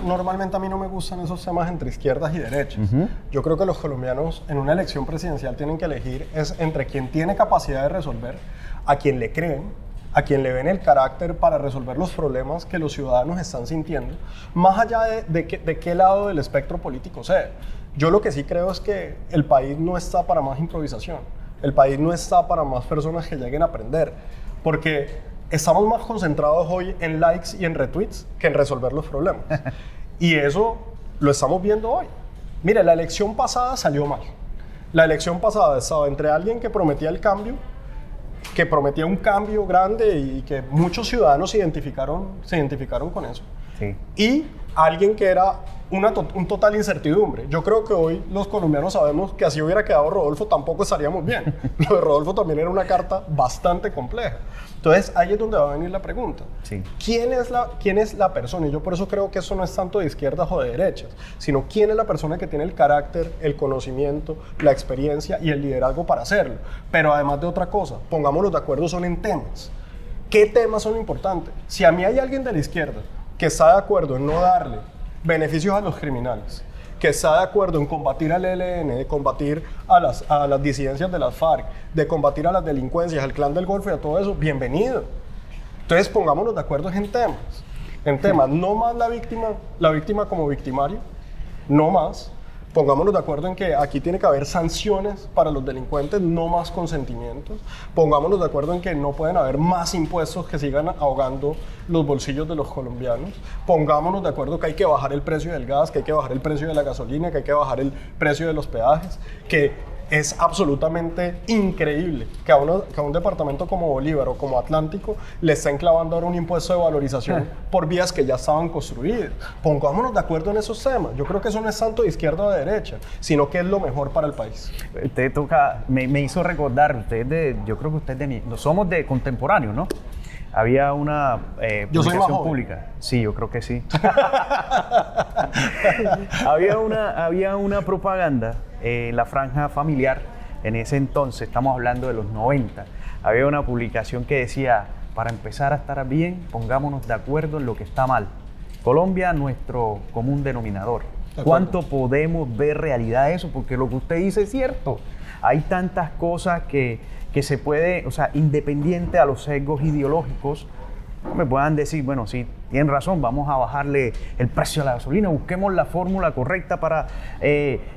Normalmente a mí no me gustan esos temas entre izquierdas y derechas. Yo creo que los colombianos en una elección presidencial tienen que elegir entre quien tiene capacidad de resolver, a quien le creen, a quien le ven el carácter para resolver los problemas que los ciudadanos están sintiendo, más allá de qué lado del espectro político sea. Yo lo que sí creo es que el país no está para más improvisación, el país no está para más personas que lleguen a aprender, porque estamos más concentrados hoy en likes y en retweets que en resolver los problemas. Y eso lo estamos viendo hoy. Mire, la elección pasada salió mal. La elección pasada estaba entre alguien que prometía el cambio, que prometía un cambio grande y que muchos ciudadanos se identificaron con eso. Sí. Y alguien que era un total incertidumbre. Yo creo que hoy los colombianos sabemos que así hubiera quedado Rodolfo tampoco estaríamos bien. Lo de Rodolfo también era una carta bastante compleja. Entonces ahí es donde va a venir la pregunta. Sí. ¿Quién es la persona? Y yo por eso creo que eso no es tanto de izquierdas o de derechas, sino quién es la persona que tiene el carácter, el conocimiento, la experiencia y el liderazgo para hacerlo. Pero además de otra cosa, pongámonos de acuerdo, son en temas. ¿Qué temas son importantes? Si a mí hay alguien de la izquierda que está de acuerdo en no darle beneficios a los criminales, que está de acuerdo en combatir al ELN, de combatir a las disidencias de las FARC, de combatir a las delincuencias, al Clan del Golfo y a todo eso, bienvenido. Entonces pongámonos de acuerdo en temas, no más la víctima como victimario, no más. Pongámonos de acuerdo en que aquí tiene que haber sanciones para los delincuentes, no más consentimientos. Pongámonos de acuerdo en que no pueden haber más impuestos que sigan ahogando los bolsillos de los colombianos. Pongámonos de acuerdo que hay que bajar el precio del gas, que hay que bajar el precio de la gasolina, que hay que bajar el precio de los peajes, que es absolutamente increíble que a un departamento como Bolívar o como Atlántico le estén clavando ahora un impuesto de valorización por vías que ya estaban construidas. Pongámonos de acuerdo en esos temas. Yo creo que eso no es tanto de izquierda o de derecha, sino que es lo mejor para el país. Usted me hizo recordar, yo creo que somos de contemporáneos, ¿no? Había una publicación pública. Sí, yo creo que sí. había una propaganda en la franja familiar, en ese entonces, estamos hablando de los 90, había una publicación que decía, para empezar a estar bien, pongámonos de acuerdo en lo que está mal. Colombia, nuestro común denominador. ¿Cuánto podemos ver realidad de eso? Porque lo que usted dice es cierto. Hay tantas cosas que se puede, o sea, independiente a los sesgos ideológicos, me puedan decir, bueno, sí, tienen razón, vamos a bajarle el precio a la gasolina, busquemos la fórmula correcta para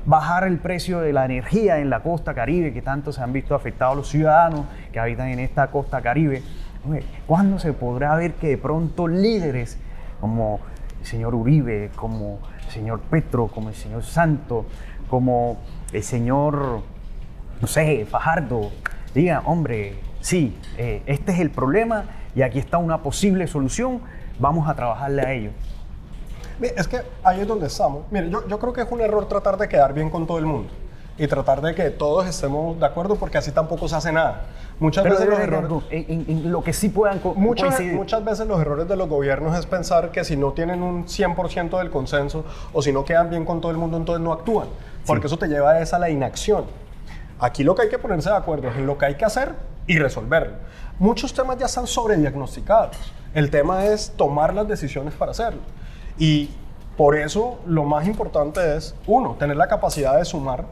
bajar el precio de la energía en la costa Caribe, que tanto se han visto afectados los ciudadanos que habitan en esta costa Caribe. Hombre, ¿cuándo se podrá ver que de pronto líderes como el señor Uribe, como el señor Petro, como el señor Santos, como el señor, no sé, Fajardo, digan, hombre, sí, este es el problema y aquí está una posible solución, vamos a trabajarle a ello? Es que ahí es donde estamos. Mire, yo creo que es un error tratar de quedar bien con todo el mundo y tratar de que todos estemos de acuerdo, porque así tampoco se hace nada. Muchas veces los errores... En lo que sí puedan coincidir. Muchas veces los errores de los gobiernos es pensar que si no tienen un 100% del consenso o si no quedan bien con todo el mundo, entonces no actúan, porque eso te lleva a la inacción. Aquí lo que hay que ponerse de acuerdo es en lo que hay que hacer y resolverlo. Muchos temas ya están sobrediagnosticados. El tema es tomar las decisiones para hacerlo. Y por eso lo más importante es, uno, tener la capacidad de sumar,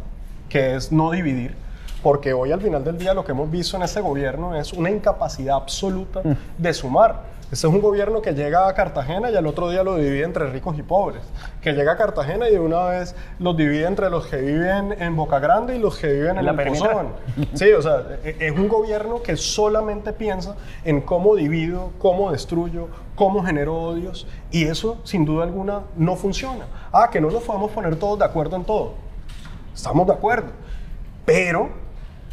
que es no dividir, porque hoy al final del día lo que hemos visto en este gobierno es una incapacidad absoluta de sumar. Este es un gobierno que llega a Cartagena y al otro día lo divide entre ricos y pobres, que llega a Cartagena y de una vez los divide entre los que viven en Boca Grande y los que viven en el Pozón. Sí, o sea, es un gobierno que solamente piensa en cómo divido, cómo destruyo, cómo genero odios, y eso sin duda alguna no funciona. Que no nos podemos poner todos de acuerdo en todo. Estamos de acuerdo, pero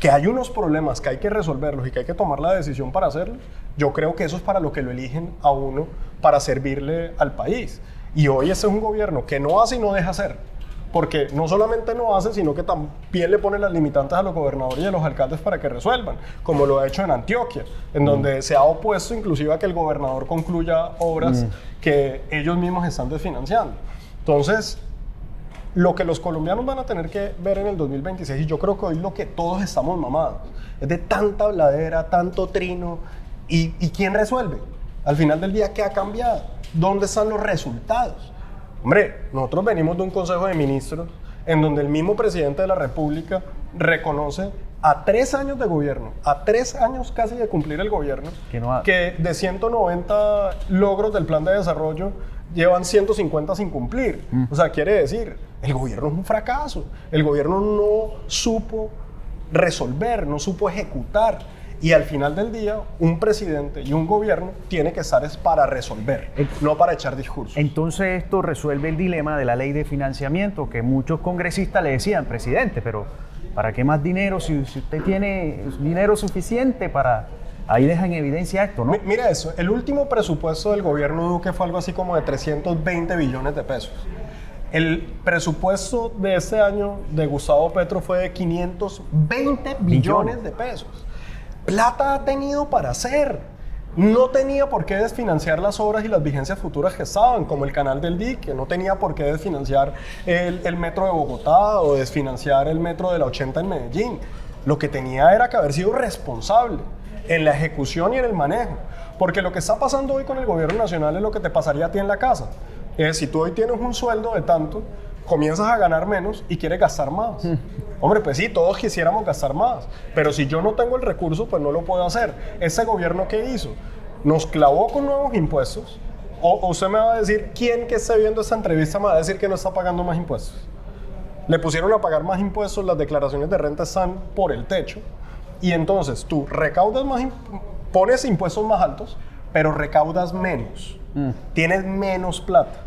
que hay unos problemas que hay que resolverlos y que hay que tomar la decisión para hacerlo, yo creo que eso es para lo que lo eligen a uno, para servirle al país. Y hoy ese es un gobierno que no hace y no deja hacer, porque no solamente no hace, sino que también le pone las limitantes a los gobernadores y a los alcaldes para que resuelvan, como lo ha hecho en Antioquia, en donde se ha opuesto inclusive a que el gobernador concluya obras que ellos mismos están desfinanciando. Entonces, lo que los colombianos van a tener que ver en el 2026, y yo creo que hoy lo que todos estamos mamados, es de tanta habladera, tanto trino, y ¿quién resuelve? Al final del día, ¿qué ha cambiado? ¿Dónde están los resultados? Hombre, nosotros venimos de un Consejo de Ministros en donde el mismo presidente de la República reconoce a 3 años de gobierno, a 3 años casi de cumplir el gobierno, que de 190 logros del plan de desarrollo llevan 150 sin cumplir. O sea, quiere decir, el gobierno es un fracaso. El gobierno no supo resolver, no supo ejecutar. Y al final del día, un presidente y un gobierno tiene que estar para resolver, no para echar discursos. Entonces esto resuelve el dilema de la ley de financiamiento, que muchos congresistas le decían, presidente, pero ¿para qué más dinero si usted tiene dinero suficiente para...? Ahí deja en evidencia esto, ¿no? Mira eso, el último presupuesto del gobierno Duque fue algo así como de 320 billones de pesos. El presupuesto de este año de Gustavo Petro fue de 520 billones de pesos. Plata ha tenido para hacer. No tenía por qué desfinanciar las obras y las vigencias futuras que estaban, como el canal del dique. No tenía por qué desfinanciar el metro de Bogotá o desfinanciar el metro de la 80 en Medellín. Lo que tenía era que haber sido responsable en la ejecución y en el manejo. Porque lo que está pasando hoy con el gobierno nacional es lo que te pasaría a ti en la casa. Si tú hoy tienes un sueldo de tanto, comienzas a ganar menos y quieres gastar más. Hombre, pues sí, todos quisiéramos gastar más, pero si yo no tengo el recurso, pues no lo puedo hacer. ¿Ese gobierno qué hizo? Nos clavó con nuevos impuestos. O usted me va a decir, ¿quién que esté viendo esta entrevista me va a decir que no está pagando más impuestos? Le pusieron a pagar más impuestos, las declaraciones de renta están por el techo, y entonces tú recaudas más, pones impuestos más altos, pero recaudas menos. Tienes menos plata,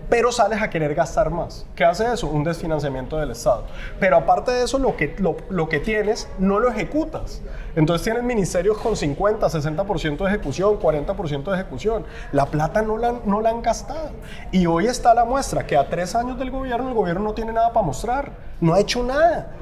pero sales a querer gastar más. ¿Qué hace eso? Un desfinanciamiento del Estado. Pero aparte de eso, lo que tienes, no lo ejecutas. Entonces tienes ministerios con 50, 60% de ejecución, 40% de ejecución. La plata no la han gastado. Y hoy está la muestra, que a 3 años del gobierno, el gobierno no tiene nada para mostrar. No ha hecho nada.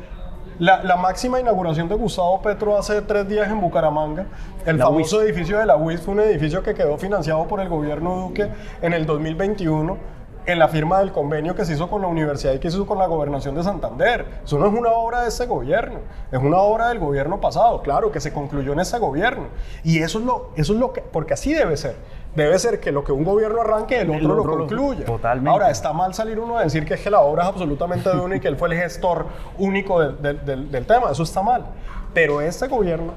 La máxima inauguración de Gustavo Petro hace 3 días en Bucaramanga, el famoso edificio de la UIS, fue un edificio que quedó financiado por el gobierno Duque en el 2021, en la firma del convenio que se hizo con la universidad y que se hizo con la gobernación de Santander. Eso no es una obra de ese gobierno, es una obra del gobierno pasado, claro, que se concluyó en ese gobierno. Y eso es lo que, porque así debe ser. Debe ser que lo que un gobierno arranque, el otro lo concluya. Totalmente. Ahora, está mal salir uno a decir que es que la obra es absolutamente de uno y que él fue el gestor único del tema. Eso está mal. Pero este gobierno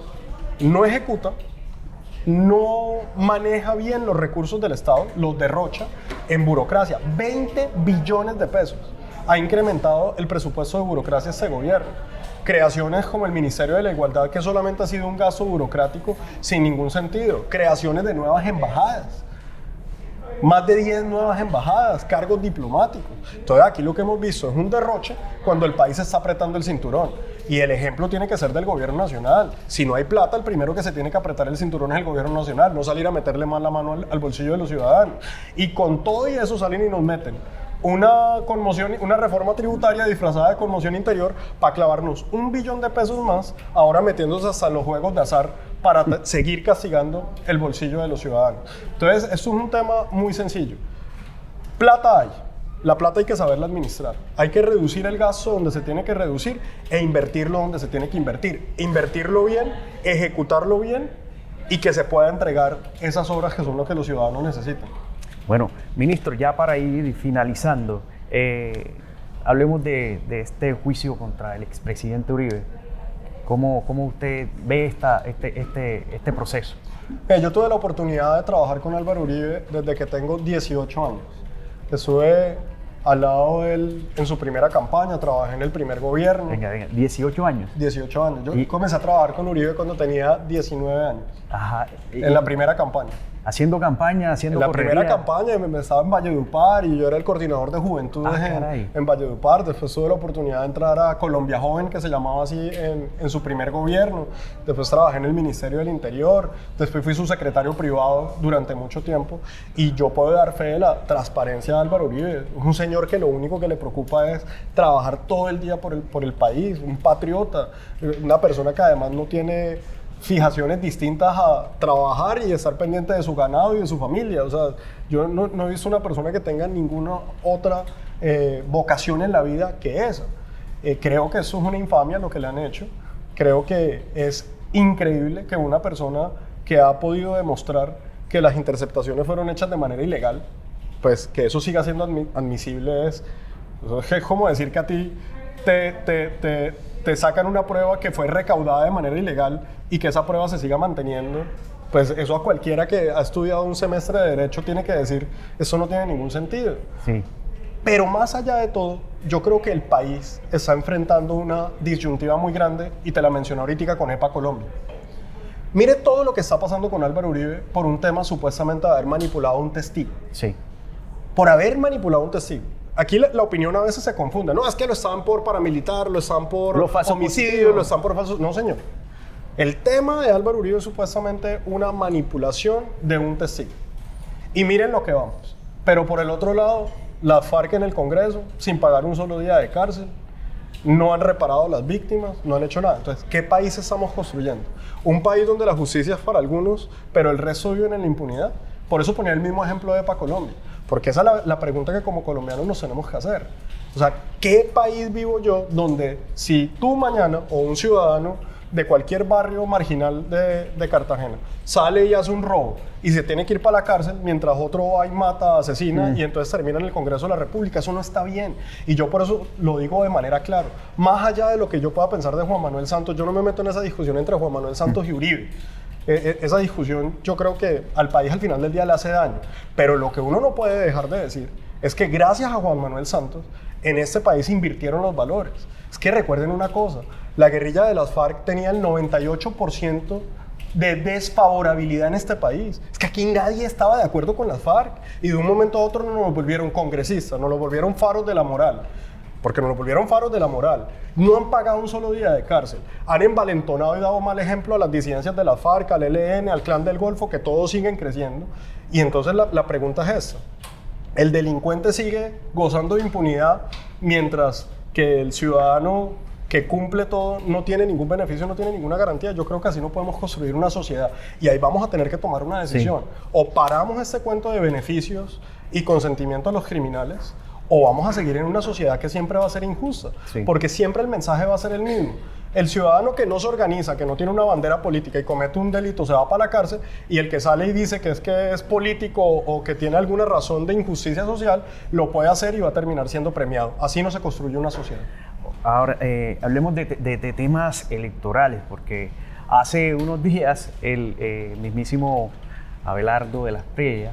no ejecuta, no maneja bien los recursos del Estado, los derrocha en burocracia. 20 billones de pesos ha incrementado el presupuesto de burocracia este gobierno. Creaciones como el Ministerio de la Igualdad, que solamente ha sido un gasto burocrático sin ningún sentido. Creaciones de nuevas embajadas. Más de 10 nuevas embajadas, cargos diplomáticos. Entonces aquí lo que hemos visto es un derroche cuando el país está apretando el cinturón. Y el ejemplo tiene que ser del gobierno nacional. Si no hay plata, el primero que se tiene que apretar el cinturón es el gobierno nacional, no salir a meterle más la mano al bolsillo de los ciudadanos. Y con todo y eso salen y nos meten una conmoción, una reforma tributaria disfrazada de conmoción interior para clavarnos $1 billón más, ahora metiéndose hasta en los juegos de azar para seguir castigando el bolsillo de los ciudadanos. Entonces, esto es un tema muy sencillo. Plata hay. La plata hay que saberla administrar. Hay que reducir el gasto donde se tiene que reducir e invertirlo donde se tiene que invertir. Invertirlo bien, ejecutarlo bien y que se pueda entregar esas obras que son lo que los ciudadanos necesitan. Bueno, ministro, ya para ir finalizando, hablemos de este juicio contra el expresidente Uribe. ¿Cómo usted ve este proceso? Yo tuve la oportunidad de trabajar con Álvaro Uribe desde que tengo 18 años. Estuve al lado de él en su primera campaña, trabajé en el primer gobierno. Venga, 18 años. 18 años. Yo comencé a trabajar con Uribe cuando tenía 19 años. Ajá. En la primera campaña. Haciendo campaña, haciendo correría. En la primera campaña me estaba en Valledupar y yo era el coordinador de juventudes en Valledupar. Después tuve la oportunidad de entrar a Colombia Joven, que se llamaba así en su primer gobierno. Después trabajé en el Ministerio del Interior. Después fui su secretario privado durante mucho tiempo. Y yo puedo dar fe de la transparencia de Álvaro Uribe. Un señor que lo único que le preocupa es trabajar todo el día por el país. Un patriota. Una persona que además no tiene fijaciones distintas a trabajar y estar pendiente de su ganado y de su familia. O sea, yo no he visto una persona que tenga ninguna otra vocación en la vida que esa. Creo que eso es una infamia lo que le han hecho. Creo que es increíble que una persona que ha podido demostrar que las interceptaciones fueron hechas de manera ilegal, pues que eso siga siendo admisible es como decir que a ti te sacan una prueba que fue recaudada de manera ilegal y que esa prueba se siga manteniendo. Pues eso a cualquiera que ha estudiado un semestre de Derecho tiene que decir, eso no tiene ningún sentido. Sí. Pero más allá de todo, yo creo que el país está enfrentando una disyuntiva muy grande y te la mencioné ahorita con EPA Colombia. Mire todo lo que está pasando con Álvaro Uribe por un tema supuestamente de haber manipulado a un testigo. Sí. Por haber manipulado a un testigo. Aquí la opinión a veces se confunde. No, es que lo están por paramilitar, lo están por homicidio, lo están por falsos. No, señor. El tema de Álvaro Uribe es supuestamente una manipulación de un testigo. Y miren lo que vamos. Pero por el otro lado, las FARC en el Congreso, sin pagar un solo día de cárcel, no han reparado a las víctimas, no han hecho nada. Entonces, ¿qué país estamos construyendo? Un país donde la justicia es para algunos, pero el resto viven en la impunidad. Por eso ponía el mismo ejemplo de EPA Colombia. Porque esa es la pregunta que como colombianos nos tenemos que hacer. O sea, ¿qué país vivo yo donde si tú mañana o un ciudadano de cualquier barrio marginal de Cartagena sale y hace un robo y se tiene que ir para la cárcel mientras otro va y mata, asesina y entonces termina en el Congreso de la República? Eso no está bien. Y yo por eso lo digo de manera clara. Más allá de lo que yo pueda pensar de Juan Manuel Santos, yo no me meto en esa discusión entre Juan Manuel Santos y Uribe. Esa discusión yo creo que al país al final del día le hace daño. Pero lo que uno no puede dejar de decir es que gracias a Juan Manuel Santos en este país invirtieron los valores. Es que recuerden una cosa, la guerrilla de las FARC tenía el 98% de desfavorabilidad en este país. Es que aquí nadie estaba de acuerdo con las FARC y de un momento a otro nos volvieron congresistas, nos lo volvieron faros de la moral. Porque nos lo volvieron faros de la moral. No han pagado un solo día de cárcel. Han envalentonado y dado mal ejemplo a las disidencias de la FARC, al ELN, al Clan del Golfo, que todos siguen creciendo. Y entonces la pregunta es esta. El delincuente sigue gozando de impunidad mientras que el ciudadano que cumple todo no tiene ningún beneficio, no tiene ninguna garantía. Yo creo que así no podemos construir una sociedad. Y ahí vamos a tener que tomar una decisión. Sí. O paramos este cuento de beneficios y consentimiento a los criminales, o vamos a seguir en una sociedad que siempre va a ser injusta, porque siempre el mensaje va a ser el mismo. El ciudadano que no se organiza, que no tiene una bandera política y comete un delito, se va para la cárcel, y el que sale y dice que es político o que tiene alguna razón de injusticia social, lo puede hacer y va a terminar siendo premiado. Así no se construye una sociedad. Ahora, hablemos de temas electorales, porque hace unos días el mismísimo Abelardo de la Espriella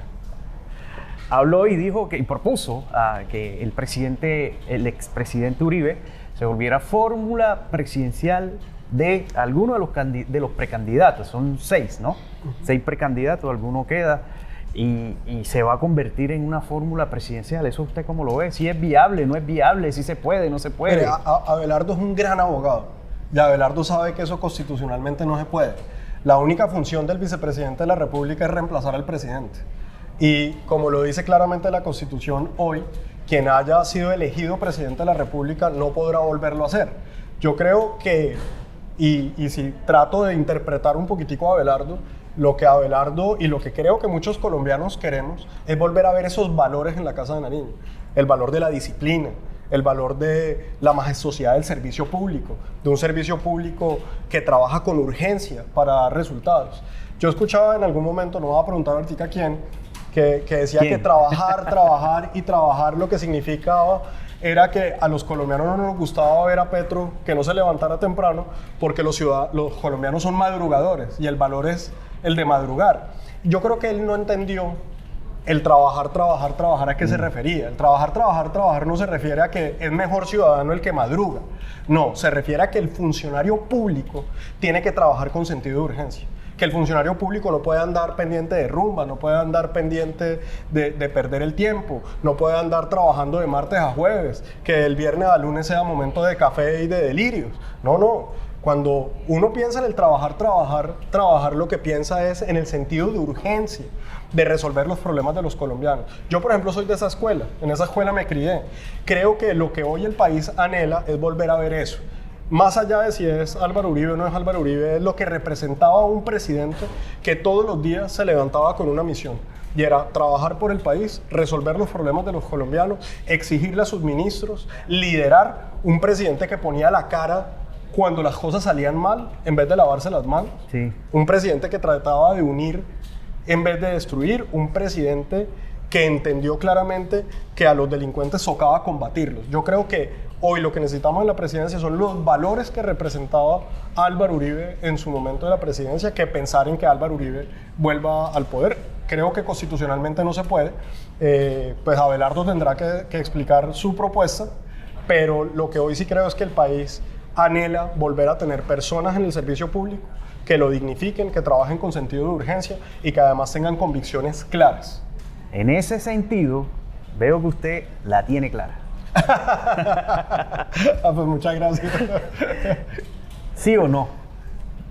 habló y dijo y propuso que el expresidente Uribe se volviera fórmula presidencial de alguno de los precandidatos. Son 6, ¿no? 6 precandidatos, alguno queda. Y se va a convertir en una fórmula presidencial. ¿Eso usted cómo lo ve? Si es viable, no es viable, si se puede, no se puede. Mire, Abelardo es un gran abogado y Abelardo sabe que eso constitucionalmente no se puede. La única función del vicepresidente de la República es reemplazar al presidente. Y como lo dice claramente la Constitución hoy, quien haya sido elegido presidente de la República no podrá volverlo a hacer. Yo creo que, y si trato de interpretar un poquitico a Abelardo, lo que Abelardo y lo que creo que muchos colombianos queremos es volver a ver esos valores en la Casa de Nariño. El valor de la disciplina, el valor de la majestuosidad del servicio público, de un servicio público que trabaja con urgencia para dar resultados. Yo escuchaba en algún momento, no voy a preguntar ahorita quién, que decía que trabajar lo que significaba era que a los colombianos no nos gustaba ver a Petro que no se levantara temprano porque los colombianos son madrugadores y el valor es el de madrugar. Yo creo que él no entendió el trabajar, ¿a qué se refería? El trabajar no se refiere a que es mejor ciudadano el que madruga. No, se refiere a que el funcionario público tiene que trabajar con sentido de urgencia. Que el funcionario público no puede andar pendiente de rumba, no puede andar pendiente de perder el tiempo, no puede andar trabajando de martes a jueves, que el viernes a lunes sea momento de café y de delirios. No. Cuando uno piensa en el trabajar lo que piensa es en el sentido de urgencia, de resolver los problemas de los colombianos. Yo, por ejemplo, soy de esa escuela, en esa escuela me crié. Creo que lo que hoy el país anhela es volver a ver eso. Más allá de si es Álvaro Uribe o no es Álvaro Uribe, es lo que representaba un presidente que todos los días se levantaba con una misión. Y era trabajar por el país, resolver los problemas de los colombianos, exigirle a sus ministros, liderar un presidente que ponía la cara cuando las cosas salían mal en vez de lavarse las manos. Sí. Un presidente que trataba de unir en vez de destruir. Un presidente que entendió claramente que a los delincuentes tocaba combatirlos. Yo creo que hoy lo que necesitamos en la presidencia son los valores que representaba Álvaro Uribe en su momento de la presidencia, que pensar en que Álvaro Uribe vuelva al poder. Creo que constitucionalmente no se puede. Pues Abelardo tendrá que explicar su propuesta, pero lo que hoy sí creo es que el país anhela volver a tener personas en el servicio público que lo dignifiquen, que trabajen con sentido de urgencia y que además tengan convicciones claras. En ese sentido, veo que usted la tiene clara. Pues muchas gracias. ¿Sí o no?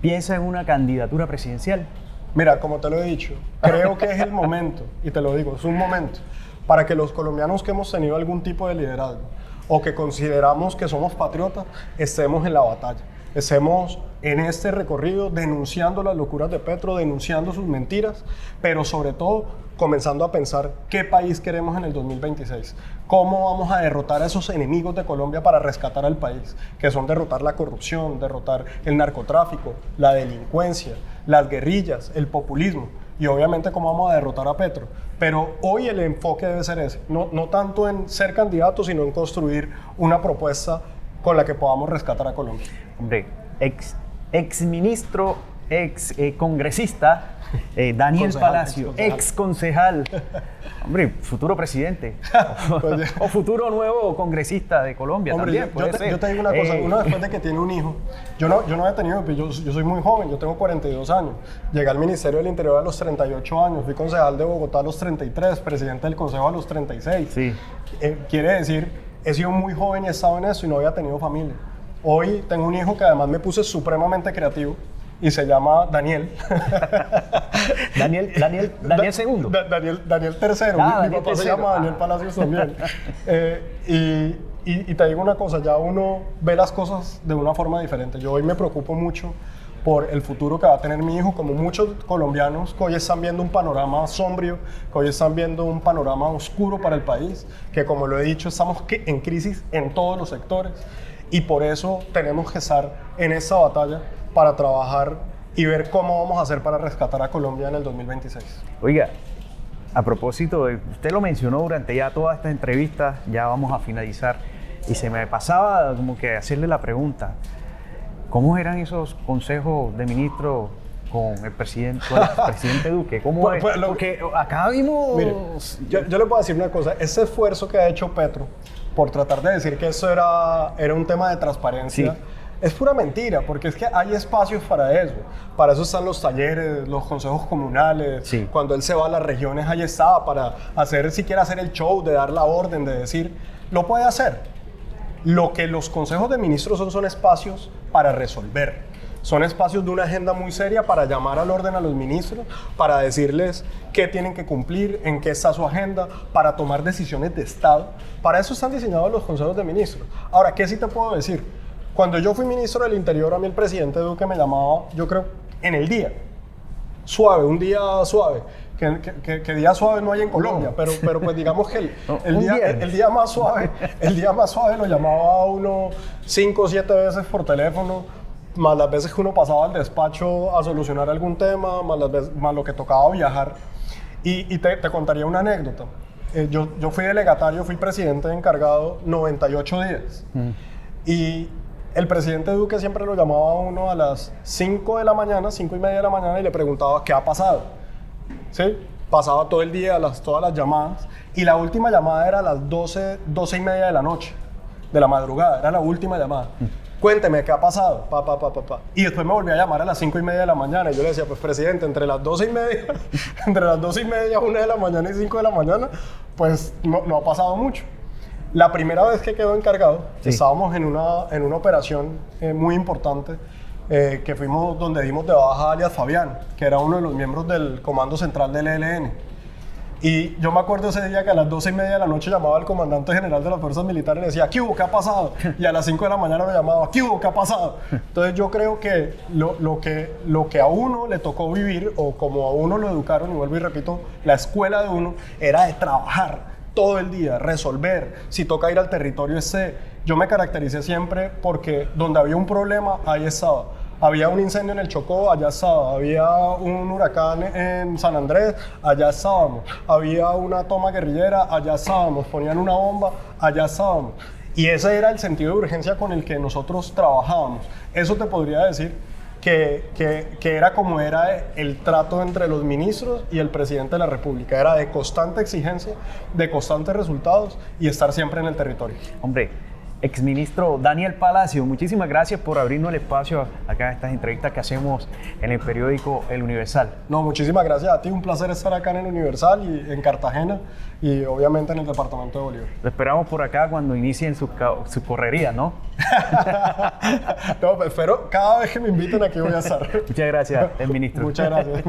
¿Piensa en una candidatura presidencial? Mira, como te lo he dicho, creo que es el momento, y te lo digo, es un momento para que los colombianos que hemos tenido algún tipo de liderazgo o que consideramos que somos patriotas, estemos en la batalla. Estemos en este recorrido denunciando las locuras de Petro, denunciando sus mentiras, pero sobre todo comenzando a pensar qué país queremos en el 2026. Cómo vamos a derrotar a esos enemigos de Colombia para rescatar al país, que son derrotar la corrupción, derrotar el narcotráfico, la delincuencia, las guerrillas, el populismo. Y obviamente cómo vamos a derrotar a Petro. Pero hoy el enfoque debe ser ese, no tanto en ser candidato, sino en construir una propuesta con la que podamos rescatar a Colombia. Hombre, ex ministro, congresista, Daniel Palacio, ex concejal, hombre, futuro presidente, o futuro nuevo congresista de Colombia. Hombre, también yo te digo una cosa, uno después de que tiene un hijo, yo no he tenido, yo soy muy joven, yo tengo 42 años, llegué al Ministerio del Interior a los 38 años, fui concejal de Bogotá a los 33, presidente del Consejo a los 36. Sí. Quiere decir, he sido muy joven y he estado en eso y no había tenido familia. Hoy tengo un hijo que además me puse supremamente creativo y se llama Daniel. Daniel II. Daniel III. Mi papá se llama Daniel Palacios también. Y te digo una cosa, ya uno ve las cosas de una forma diferente. Yo hoy me preocupo mucho por el futuro que va a tener mi hijo, como muchos colombianos que hoy están viendo un panorama sombrío, que hoy están viendo un panorama oscuro para el país, que como lo he dicho, estamos en crisis en todos los sectores y por eso tenemos que estar en esa batalla para trabajar y ver cómo vamos a hacer para rescatar a Colombia en el 2026. Oiga, a propósito, usted lo mencionó durante ya toda esta entrevista, ya vamos a finalizar, y se me pasaba como que hacerle la pregunta, ¿cómo eran esos consejos de ministros con el presidente Duque? ¿Cómo es? Porque acá vimos... Mire, yo le puedo decir una cosa. Ese esfuerzo que ha hecho Petro por tratar de decir que eso era un tema de transparencia, Sí. es pura mentira, porque es que hay espacios para eso. Para eso están los talleres, los consejos comunales. Sí. Cuando él se va a las regiones, ahí está, para hacer, si quiere hacer el show, de dar la orden, de decir, lo puede hacer. Lo que los consejos de ministros son espacios para resolver. Son espacios de una agenda muy seria para llamar al orden a los ministros, para decirles qué tienen que cumplir, en qué está su agenda, para tomar decisiones de Estado. Para eso están diseñados los consejos de ministros. Ahora, ¿qué sí te puedo decir? Cuando yo fui ministro del Interior, a mí el presidente Duque me llamaba, yo creo, en el día. Suave, un día suave. Que día suave no hay en Colombia, pero pues digamos que el día más suave lo llamaba a uno 5 o 7 veces por teléfono, más las veces que uno pasaba al despacho a solucionar algún tema, más lo que tocaba viajar. Y te contaría una anécdota. Yo fui delegatario, fui presidente encargado 98 días. Y el presidente Duque siempre lo llamaba a uno a las 5 de la mañana, 5 y media de la mañana, y le preguntaba qué ha pasado. ¿Sí? Pasaba todo el día, todas las llamadas, y la última llamada era a las 12 y media de la noche, de la madrugada, era la última llamada. Cuénteme, ¿qué ha pasado? Y después me volví a llamar a las 5 y media de la mañana, y yo le decía, pues presidente, entre las 12 y media, 1 de la mañana y 5 de la mañana, pues no ha pasado mucho. La primera vez que quedó encargado, Sí. estábamos en una operación muy importante, que fuimos donde dimos de baja a alias Fabián, que era uno de los miembros del comando central del ELN. Y yo me acuerdo ese día que a las 12 y media de la noche llamaba al comandante general de las fuerzas militares y le decía, ¿qué hubo? ¿Qué ha pasado? Y a las 5 de la mañana lo llamaba, ¿qué hubo? ¿Qué ha pasado? Entonces yo creo que lo que a uno le tocó vivir, o como a uno lo educaron, y vuelvo y repito, la escuela de uno era de trabajar todo el día, resolver, si toca ir al territorio yo me caractericé siempre porque donde había un problema, ahí estaba. Había un incendio en el Chocó, allá estaba. Había un huracán en San Andrés, allá estábamos. Había una toma guerrillera, allá estábamos. Ponían una bomba, allá estábamos. Y ese era el sentido de urgencia con el que nosotros trabajábamos. Eso te podría decir que era como era el trato entre los ministros y el presidente de la República. Era de constante exigencia, de constantes resultados y estar siempre en el territorio. Hombre, exministro Daniel Palacio, muchísimas gracias por abrirnos el espacio acá en estas entrevistas que hacemos en el periódico El Universal. No, muchísimas gracias a ti. Un placer estar acá en El Universal y en Cartagena y obviamente en el departamento de Bolívar. Lo esperamos por acá cuando inicien su correría, ¿no? No, pues, espero cada vez que me inviten aquí voy a estar. Muchas gracias, el ministro. Muchas gracias.